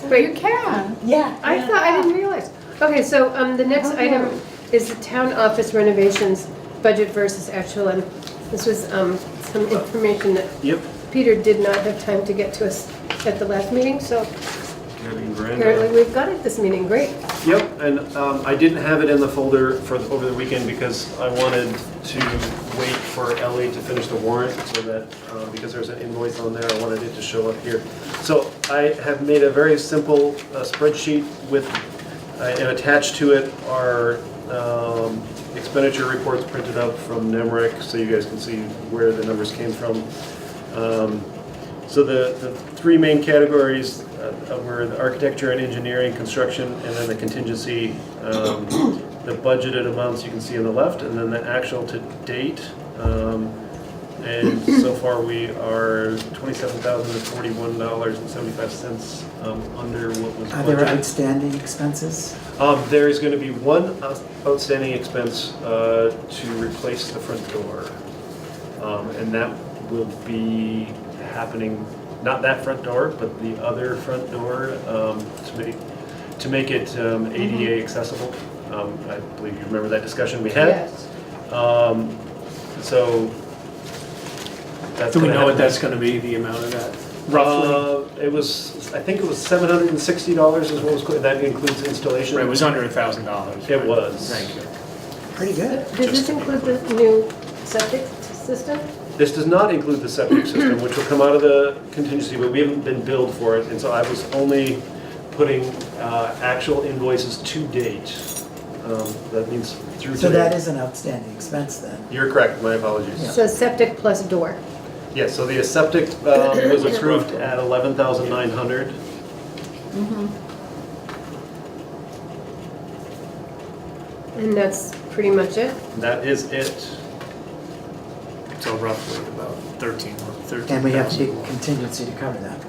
You Wait, can. Yeah. I thought, I didn't realize. Okay, so the next item is the town office renovations, budget versus actual. And this was some information that Yep. Peter did not have time to get to us at the last meeting, so Gabby and Brenda. apparently we've got it this meeting, great. Yep, and I didn't have it in the folder over the weekend because I wanted to wait for Ellie to finish the warrant so that, because there's an invoice on there, I wanted it to show up here. So I have made a very simple spreadsheet with, and attached to it are expenditure reports printed out from NEMRIC so you guys can see where the numbers came from. So the 3 main categories were the architecture and engineering, construction, and then the contingency. The budgeted amounts you can see on the left, and then the actual to date. And so far we are $27,041.75 under what was Are there budgeted. outstanding expenses? There is going to be one outstanding expense to replace the front door. And that will be happening, not that front door, but the other front door, to make, to make it ADA accessible. I believe you remember that discussion we had. Yes. So that's Do we gonna know what happen. that's gonna be, the amount of that, roughly? It was, I think it was $760 is what was, that includes installation. Right, it was under $1,000. It was. Thank you. Pretty good. Does this include the new septic system? This does not include the septic system, which will come out of the contingency, but we haven't been billed for it, and so I was only putting actual invoices to date. That means through So that today. is an outstanding expense then. You're correct, my apologies. So septic plus door. Yes, so the septic was approved at $11,900. And that's pretty much it? That is it. So roughly about 13,000. And we have to take contingency to cover that.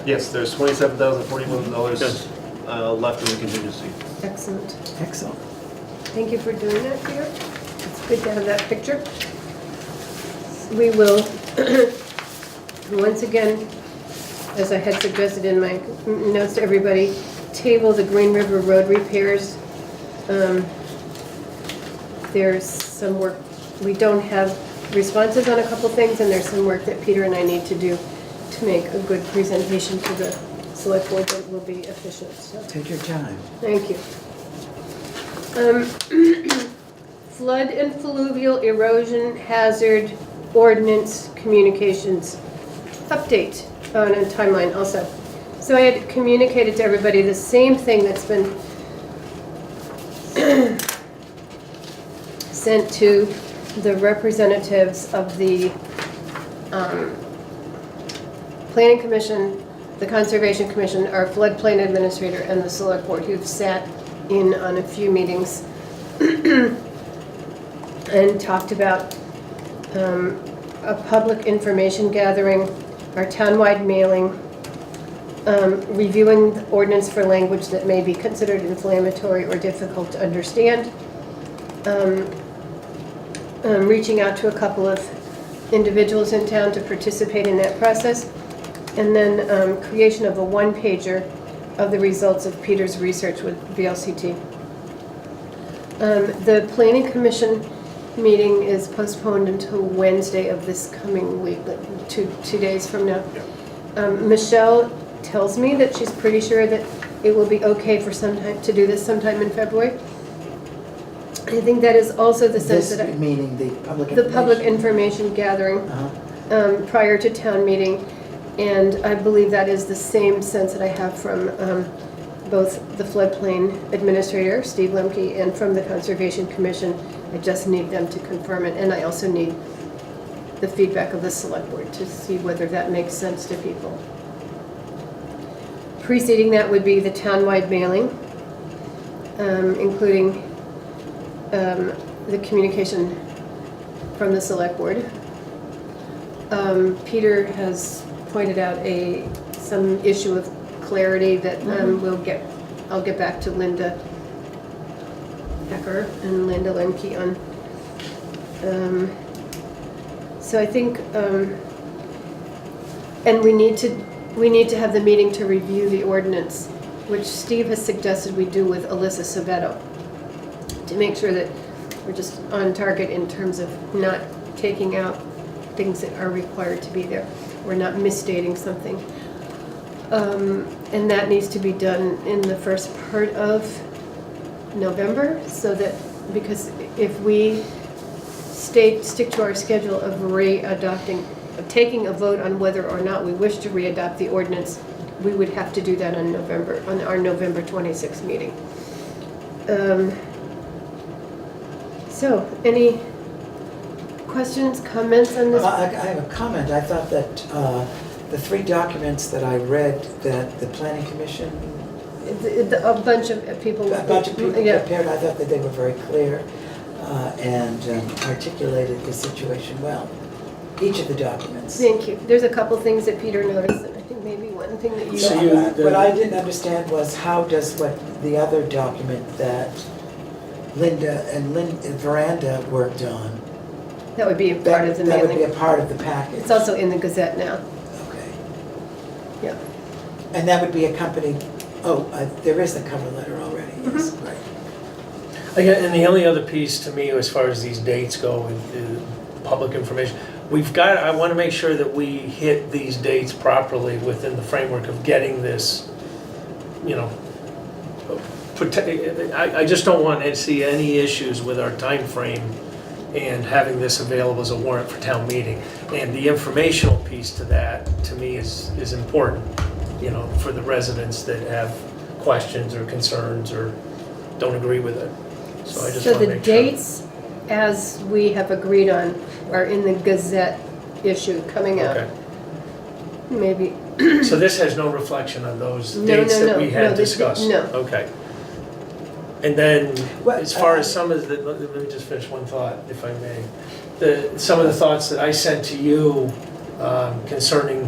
Yes, there's $27,041 left in the contingency. Excellent. Excellent. Thank you for doing that, Peter. It's good to have that picture. We will, once again, as I had suggested in my notes to everybody, table the Green River Road repairs. There's some work, we don't have responses on a couple things, and there's some work that Peter and I need to do to make a good presentation to the select board that will be efficient, so. Take your time. Thank you. Flood and fluvial erosion hazard ordinance communications update on a timeline also. So I had communicated to everybody the same thing that's been sent to the representatives of the Planning Commission, the Conservation Commission, our floodplain administrator, and the select board, who've sat in on a few meetings and talked about a public information gathering, our townwide mailing, reviewing the ordinance for language that may be considered inflammatory or difficult to understand, reaching out to a couple of individuals in town to participate in that process, and then creation of a one-pager of the results of Peter's research with VLCT. The Planning Commission meeting is postponed until Wednesday of this coming week, like two days from now. Michelle tells me that she's pretty sure that it will be okay for sometime to do this sometime in February. I think that is also the sense This that meaning the public the public information? information gathering Uh-huh. prior to town meeting, and I believe that is the same sense that I have from both the floodplain administrator, Steve Lemke, and from the Conservation Commission. I just need them to confirm it, and I also need the feedback of the select board to see whether that makes sense to people. Preceding that would be the townwide mailing, including the communication from the select board. Peter has pointed out some issue of clarity that I'll get back to Linda Becker and Linda Lemke on. So I think, and we need to have the meeting to review the ordinance, which Steve has suggested we do with Alyssa Savetto, to make sure that we're just on target in terms of not taking out things that are required to be there. We're not misstating something. And that needs to be done in the first part of November, so that, because if we stick to our schedule of of taking a vote on whether or not we wish to readopt the ordinance, we would have to do that on our November 26th meeting. So, any questions, comments on this? I have a comment. I thought that the three documents that I read that the Planning Commission, A bunch of people. a bunch of people Yeah. prepared, I thought that they were very clear and articulated the situation well. Each of the documents. Thank you. There's a couple things that Peter noticed, and I think maybe one thing that you. So What I didn't understand was how does the other document that Linda and Veranda worked on, That would be a part of the that would be mailing. a part of the package. It's also in the Gazette now. Okay. Yeah. And that would be accompanied There is the cover letter already, yes, Mm-hmm. right. Again, and the only other piece to me, as far as these dates go, is public information. I want to make sure that we hit these dates properly within the framework of getting this, I just don't want to see any issues with our time frame and having this available as a warrant for town meeting. And the informational piece to that, to me, is important, for the residents that have questions or concerns or don't agree with it. So I just So want to the make sure. dates, as we have agreed on, are in the Gazette issue coming out. Okay. Maybe, So this has no reflection on those No, dates no, that no, we had no, this- discussed? no. Okay. And then, Well, as far as some of the, let me just finish one thought, if I may. Some of the thoughts that I sent to you concerning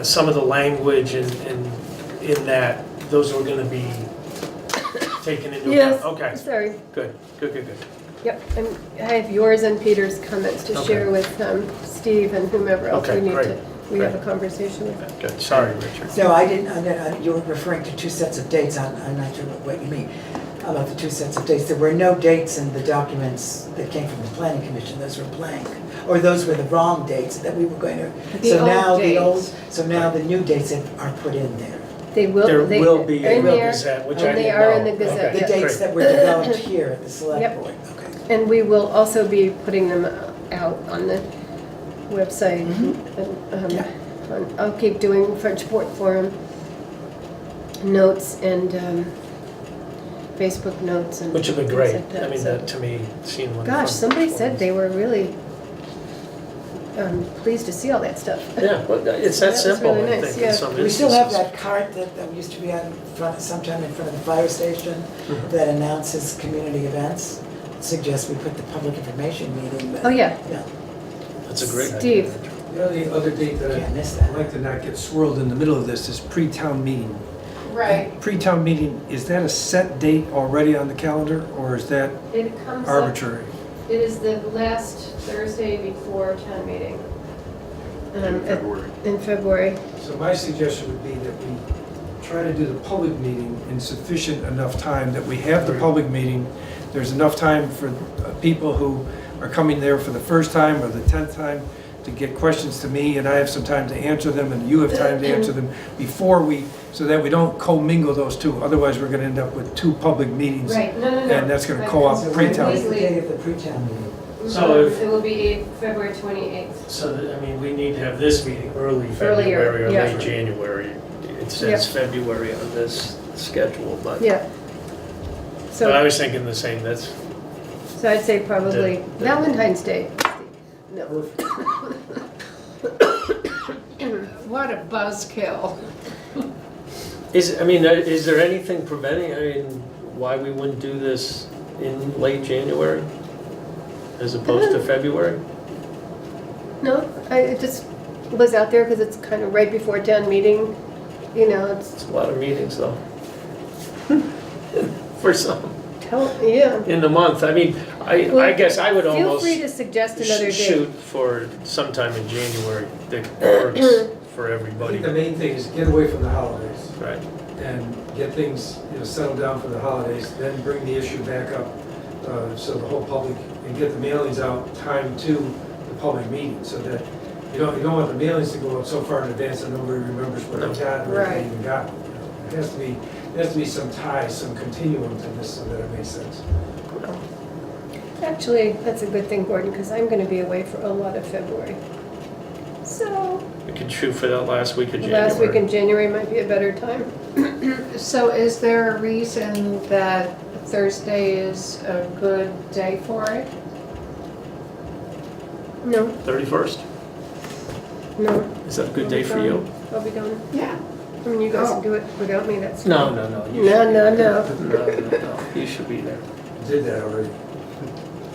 some of the language and in that, those were gonna be taken into yes, account? Okay, sorry. good. Yep, and I have yours and Peter's comments to Okay. share with Steve and whomever else Okay, we need great, to, we have a great. conversation with. Good, sorry, Richard. No, I didn't, you were referring to two sets of dates, I'm not sure what you mean about the two sets of dates. There were no dates in the documents that came from the planning commission, those were blank. Or those were the wrong dates that we were going to. The So old now dates. So now the new dates are put in there. They will, There they will be are a in there, Gazette, which I and they didn't are in know. the Gazette, Okay, The yeah. dates great. that were developed here at the select Yep. board, okay. And we will also be putting them out on the website. And, Yeah. I'll keep doing Frenchport Forum notes and Facebook notes and Which have been things great. like that, I mean, so. that to me seemed wonderful. Gosh, somebody said they were really pleased to see all that stuff. Yeah, well, it's That that was simple, really I nice, think, yeah. in some We still have instances. that cart that used to be out in front, sometime in front of the fire station Mhm. that announces community events. Suggests we put the public information meeting. Oh, yeah. Yeah, That's a great idea. Steve. The only other date that can't miss I'd that. like to not get swirled in the middle of this is pre-town meeting. Right. Pre-town meeting, is that a set date already on the calendar, or is that It comes up, arbitrary? it is the last Thursday before town meeting. In February. So my suggestion would be that we try to do the public meeting in sufficient enough time, that we have the public meeting, there's enough time for people who are coming there for the first time or the 10th time to get questions to me, and I have some time to answer them, and you have time to answer them before so that we don't commingle those two. Otherwise, we're gonna end up with two public meetings. Right, no. And that's gonna co-op So when pre-town. is the date of the pre-town meeting? So if- It will be February 28th. So, we need to have this meeting early Earlier, February or yeah. late January. It says February on this schedule, but Yeah. but I So, was thinking the same, that's, so I'd say probably The- Valentine's Day. No. What a buzzkill. is there anything preventing, why we wouldn't do this in late January as opposed to February? No, it just was out there because it's kind of right before town meeting. It's, It's a lot of meetings though. For some, yeah. in the month, I Well, guess I would Feel almost free to suggest another shoot date. for sometime in January that works for I everybody, think the main thing is get away from the holidays right? and get things, settled down for the holidays, then bring the issue back up so the whole public, and get the mailings out timed to the public meeting, so that you don't want the mailings to go out so far in advance that nobody remembers what they got or if Right. they even got. There has to be some tie, some continuum to this so that it makes sense. Actually, that's a good thing, Gordon, because I'm going to be away for a lot of February. So, We could shoot for that last week of the January. last week in January might be a better time. So is there a reason that Thursday is a good day for it? No, 31st, no. is that a good day for you? I'll be gone. Yeah. I mean, you guys Oh. can do it without me, that's. No. you No, should no, be there. no. No, you should be there. Did that already.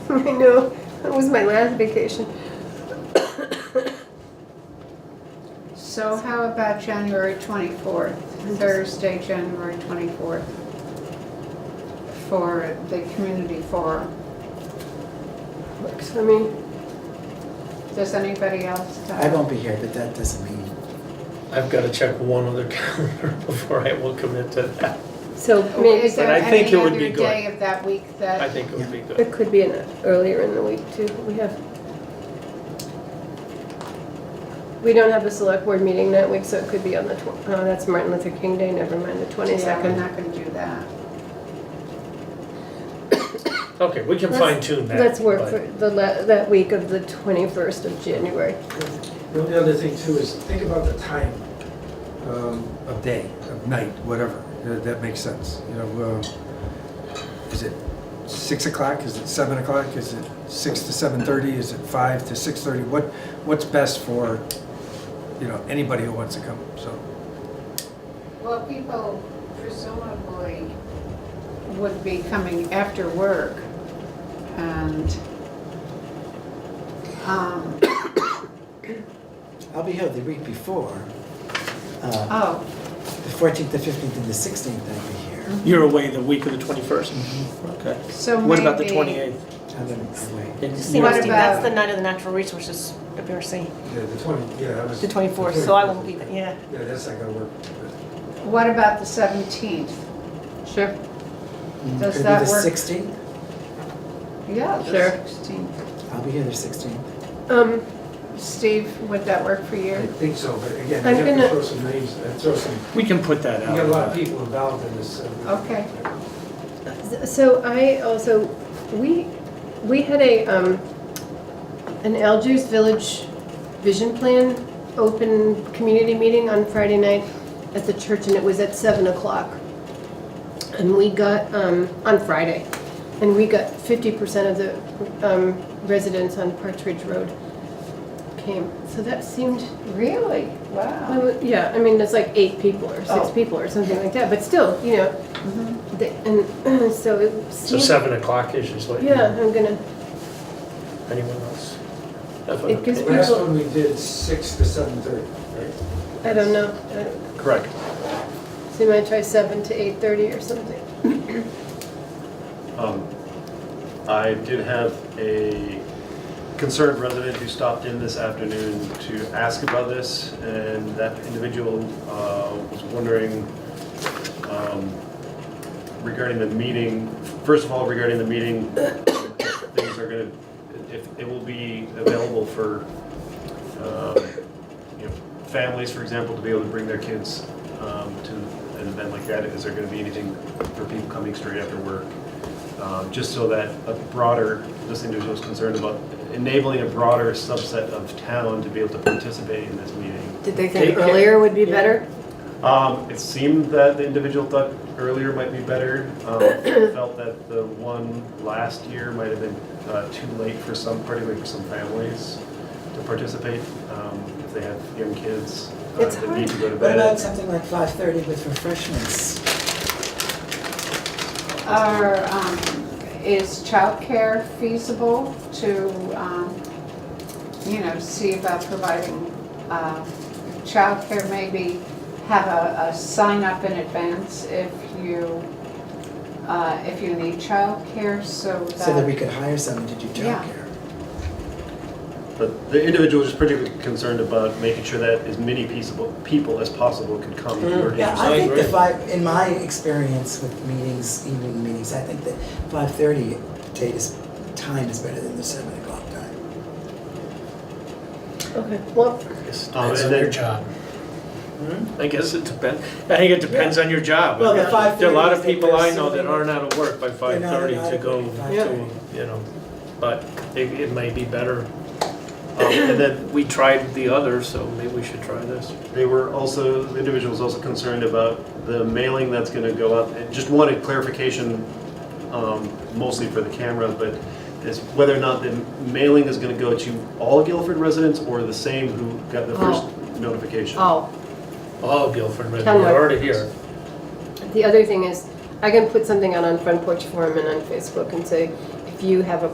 I know, that was my last vacation. So how about January 24th, Thursday, January 24th, for the community forum? Works for me. Does anybody else? I won't be here, but that doesn't mean I've got to check one other calendar before I will commit to that. So Is maybe, there I think any it would other be good. day of that week I that, think it would be good. it could be earlier in the week too. We don't have a select board meeting that week, so it could be on the, that's Martin Luther King Day, never mind, the yeah, we're 22nd. not gonna do that. Okay, we can fine tune that. Let's work but- for that week of the 21st of January. The only other thing too is think about the time of day, of night, whatever. That makes sense. You know, is it 6 o'clock? Is it 7 o'clock? Is it 6 to 7:30? Is it 5 to 6:30? What's best for, you know, anybody who wants to come? So Well, people presumably would be coming after work and, I'll be here the week before. oh, The 14th, the 15th, and the 16th I'll be here. You're away the week of the 21st? Okay. so What about the maybe- 28th? I'm going to away. What That's about- the night of the natural resources WRC, yeah, the 20, yeah, that was the 24th, so I won't be there, yeah. Yeah, that's not gonna work. What about the 17th? Sure. Does Could that be the work? 16th? Yeah, the Sure. 16th. I'll be here the 16th. Steve, would that work for I you? think so, but again, I'm you have gonna- to throw some names, throw some, We can put that you out. got a lot of people involved in this. Okay. So I also, we had an Algiers Village Vision Plan open community meeting on Friday night at the church, and it was at 7 o'clock. And we got, on Friday, and we got 50% of the residents on Partridge Road came. So that seemed, Really? Wow. yeah, I mean, it's like 8 people or 6 Oh. people or something like that, but still, you know, and so it So seemed. 7 o'clock is just like. Yeah, I'm gonna, Anyone else? It gives The last people- one we did 6 to 7:30, right? I don't know. Correct. So you might try 7 to 8:30 or something. I did have a concerned resident who stopped in this afternoon to ask about this, and that individual was wondering regarding the meeting, first of all, regarding the meeting, if things are gonna, if it will be available for, you know, families, for example, to be able to bring their kids to an event like that. Is there gonna be anything for people coming straight after work? Just so that a broader, this individual is concerned about enabling a broader subset of town to be able to participate in this meeting. Did they Take think care. earlier would be Yeah. better? It seemed that the individual thought earlier might be better. Felt that the one last year might have been too late for some, particularly for some families to participate, if they have young kids It's that hard. need to go to What about bed. something like 5:30 with refreshments? Is childcare feasible to, see about providing childcare? Maybe have a sign up in advance if you need childcare, so So that we that, could hire someone to do Yeah. childcare. But the individual was just particularly concerned about making sure that as many people as possible could come to your Yeah, games. I think agree. the 5, in my experience with meetings, evening meetings, I think the 5:30 time is better than the 7 o'clock time. Okay, well, I guess it Oh, depends and on your then- job. I guess it depends, I think it depends on your job. Well, the There are a 5:30 lot of is that people I they're know that serving- aren't out of work by They're not 5:30 out to of go work by to, 5:30. but it may be better. And then We tried the other, so maybe we should try this. the individual was also concerned about the mailing that's gonna go out. And just wanted clarification, mostly for the camera, but is whether or not the mailing is gonna go to all Guilford residents or the same who got the first notification. oh, Oh, Guilford, they're Kenwood. already here. the other thing is, I can put something out on Front Porch Forum and on Facebook and say, if you have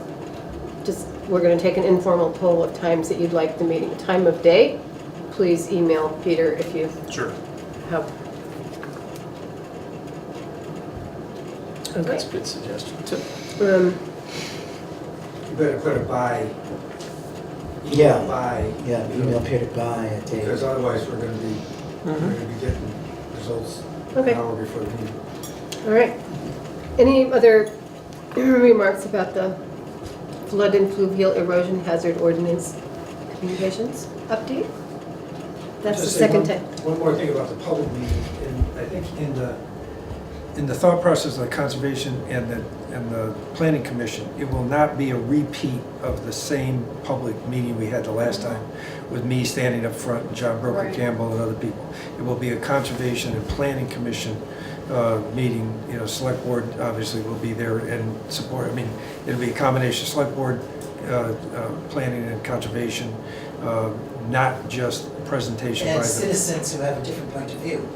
we're gonna take an informal poll of times that you'd like the meeting. Time of day, please email Peter if you Sure. have. Okay. That's a good suggestion too. You better put a by. Yeah. By. Yeah, email Peter by a date. Because otherwise we're gonna be We're going to be getting results an Okay. hour before the meeting. All right. Any other remarks about the flood and fluvial erosion hazard ordinance communications update? That's the Just say second time. One more thing about the public meeting, and I think in the thought process of the conservation and the planning commission, it will not be a repeat of the same public meeting we had the last time with me standing up front and John Broker Right. Campbell and other people. It will be a conservation and planning commission meeting. You know, select board obviously will be there and support. I mean, it'll be a combination of select board, planning and conservation, not just presentation by And the. citizens who have a different point of view.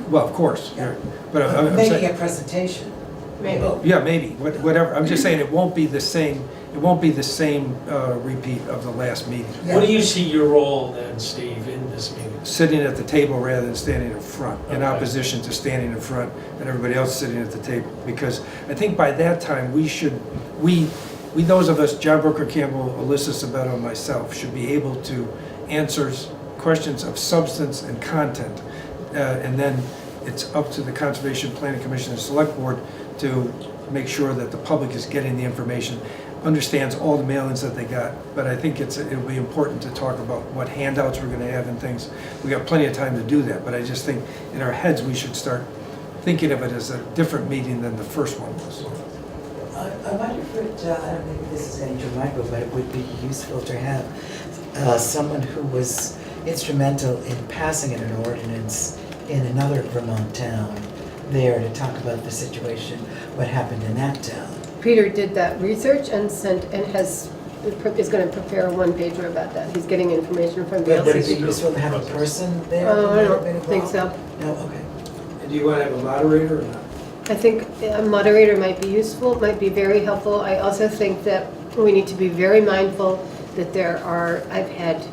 Well, of course, Yeah. but I'm Making saying, a presentation. Maybe. Well, yeah, maybe, whatever, I'm just saying it won't be the same, repeat of the last meeting. What do you see your role then, Steve, in this meeting? Sitting at the table rather than standing in front, in Okay. opposition to standing in front and everybody else sitting at the table. Because I think by that time, those of us, John Brooker Campbell, Alyssa Sabetto, and myself, should be able to answer questions of substance and content. And then it's up to the Conservation Planning Commission and Select Board to make sure that the public is getting the information, understands all the mailings that they got. But I think it'll be important to talk about what handouts we're gonna have and things. We got plenty of time to do that, but I just think in our heads, we should start thinking of it as a different meeting than the first one was. I wonder if it, I don't think this is getting too micro, but it would be useful to have someone who was instrumental in passing an ordinance in another Vermont town there to talk about the situation, what happened in that town. Peter did that research and is going to prepare a one-pager about that. He's getting information from the But would it be LCC. useful to have a person there? Oh, who I might have been don't think involved? so. No, okay. And do you want to have a moderator or not? I think a moderator might be useful, might be very helpful. I also think that we need to be very mindful that I've had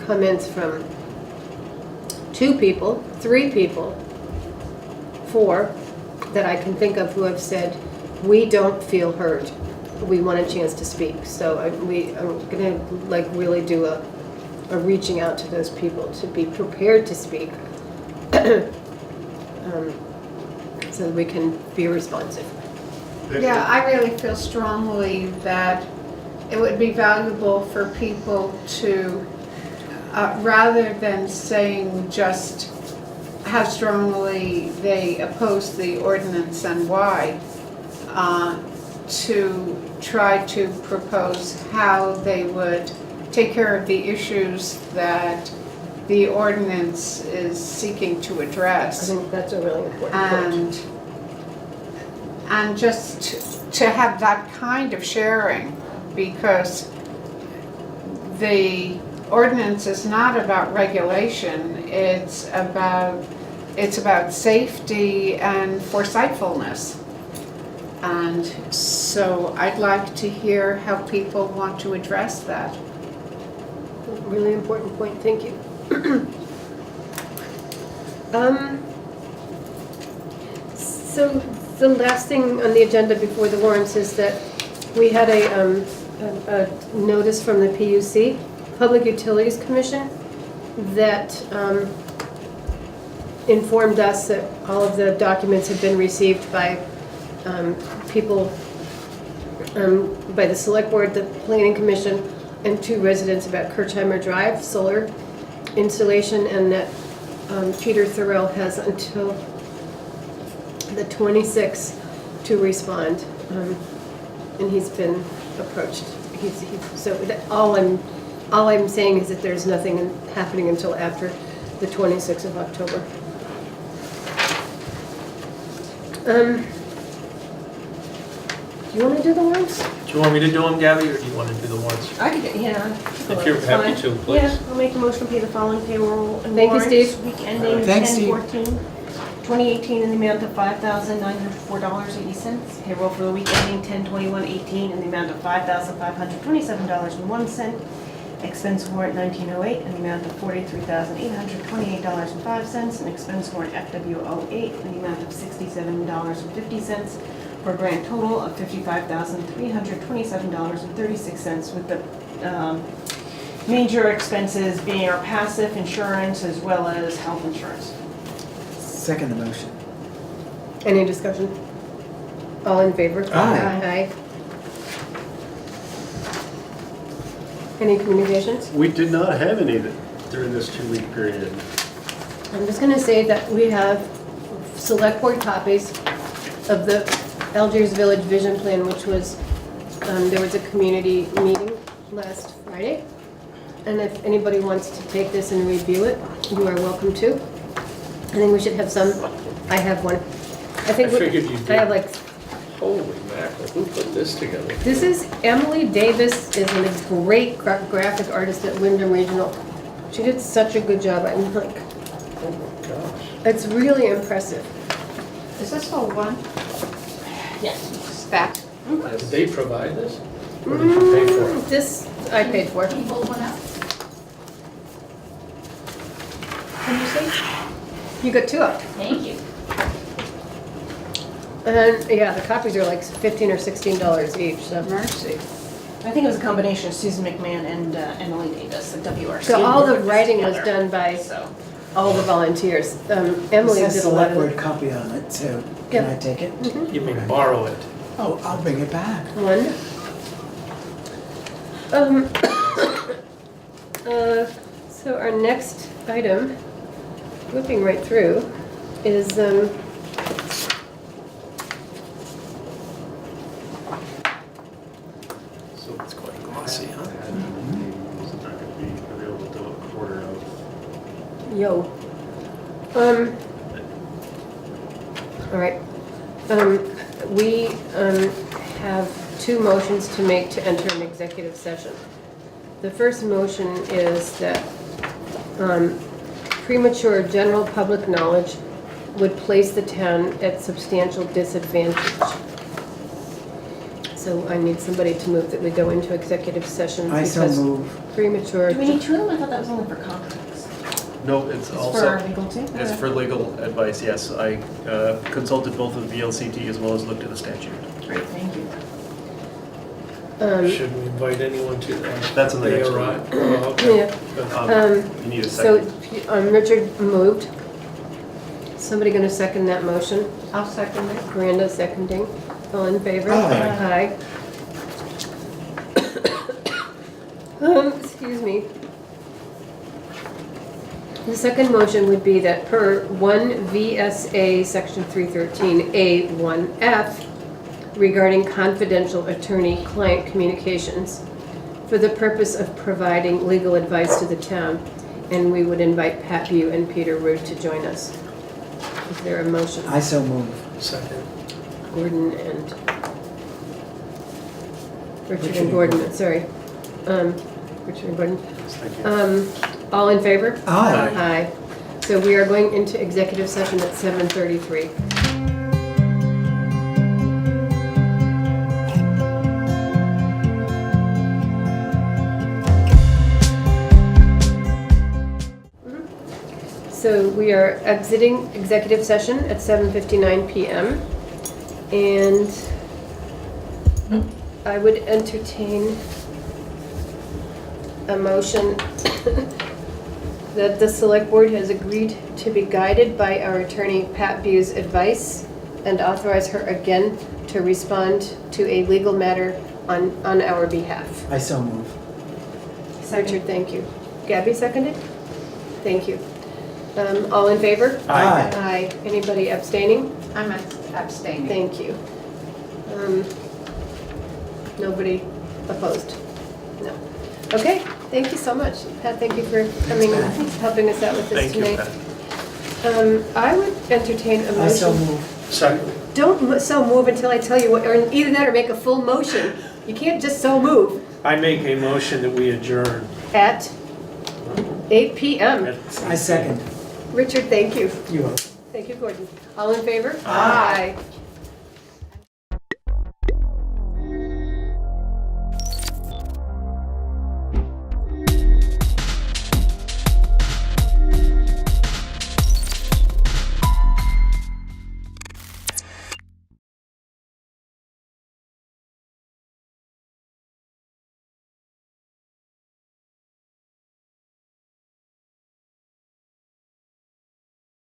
comments from 2 people, 3 people, 4 that I can think of who have said, we don't feel heard. We want a chance to speak. So I'm gonna really do a reaching out to those people to be prepared to speak. So that we can be responsive. Yeah, I really feel strongly that it would be valuable for people to, rather than saying just how strongly they oppose the ordinance and why, to try to propose how they would take care of the issues that the ordinance is seeking to I address. think that's a really important point. And just to have that kind of sharing, because the ordinance is not about regulation, it's about safety and foresightfulness. And so I'd like to hear how people want to address that. Really important point, thank you. So the last thing on the agenda before the warrants is that we had a notice from the PUC, Public Utilities Commission, that informed us that all of the documents had been received by people, by the Select Board, the Planning Commission, and 2 residents about Kirchheimer Drive solar installation, and that Peter Thorell has until the 26th to respond, and he's been approached. So all I'm saying is that there's nothing happening until after the 26th of October. Do you want to do the warrants? Do you want me to do them, Gabby, or do you want to do the warrants? I could, yeah. If you're happy to, please. Yeah, I'll make a motion to pay the following payroll and Thank you, warrants. Steve. Week ending Thanks, Steve. 10/14/2018 in the amount of $5,904.80. Payroll for the week ending 10/21/18 in the amount of $5,527.01. Expense warrant 1908 in the amount of $43,828.05. And expense warrant FW08 in the amount of $67.50. For a grand total of $55,327.36, with the major expenses being our passive insurance as well as health insurance. Second the motion. Any discussion? All in favor? Aye. Aye. Any communications? We did not have any during this 2-week period. I'm just gonna say that we have select board copies of the Algiers Village Vision Plan, which was, there was a community meeting last Friday. And if anybody wants to take this and review it, you are welcome to. I think we should have some, I have one. I think I figured you did. I have like, Holy mackerel, who put this together? this is Emily Davis, is a great graphic artist at Wyndham Regional. She did such a good job. I'm like, Oh my gosh. it's really impressive. Is this all one Yes. stack? Did they provide this? Or did you pay for it? This I paid for. Can you hold one up? Can you see? You got 2 up. Thank you. And yeah, the copies are like $15 or $16 each, so. Mercy. I think it was a combination of Susan McMahon and Emily Davis at WRC. So all the Put this writing was together. done by So, all the volunteers. It Emily says did a lot select of board it. copy on it, so can Yeah. I take it? You may borrow it. Oh, I'll bring it back. One. So our next item, whipping right through, is So it's quite glossy, huh? It's not going to be available till a quarter of. Yo. All right. We have 2 motions to make to enter an executive session. The first motion is that premature general public knowledge would place the town at substantial disadvantage. So I need somebody to move that we go into executive session. I so because move. Premature. do we need 2 of them? I thought that was only for contracts. No, it's It's also. for legal too? It's for legal advice, yes. I consulted both of the VLCT as well as looked at the statute. Great, thank you. Should we invite anyone to that? That's in the They next one. arrive? Oh, okay. Yeah. Good. You need a So, second. Richard moved. Somebody gonna second that motion? I'll second it. Miranda seconding. All in favor? Aye. Aye. Excuse me. The second motion would be that per 1 VSA Section 313A1F regarding confidential attorney-client communications for the purpose of providing legal advice to the town, and we would invite Pat Bew and Peter Root to join us. Is there a motion? I so move. Second. Gordon and Richard and Gordon, sorry. Richard and Gordon. Thank you. All in favor? Aye. Aye. So we are going into executive session at 7:33. So we are exiting executive session at 7:59 PM. And I would entertain a motion that the select board has agreed to be guided by our attorney Pat Bew's advice and authorize her again to respond to a legal matter on our behalf. I so move. Richard, thank you. Gabby seconded? Thank you. All in favor? Aye. Aye. Anybody abstaining? I'm abstaining. Thank you. Nobody opposed? No. Okay, thank you so much. Pat, thank you for coming and helping us out with this Thank you, tonight. Pat. I would entertain a I so motion. move. Second. Don't so move until I tell you what, or either that or make a full motion. You can't just so move I make a motion that we adjourn. at 8 PM. I second. Richard, thank you. You are. Thank you, Gordon. All in favor? Aye. Aye.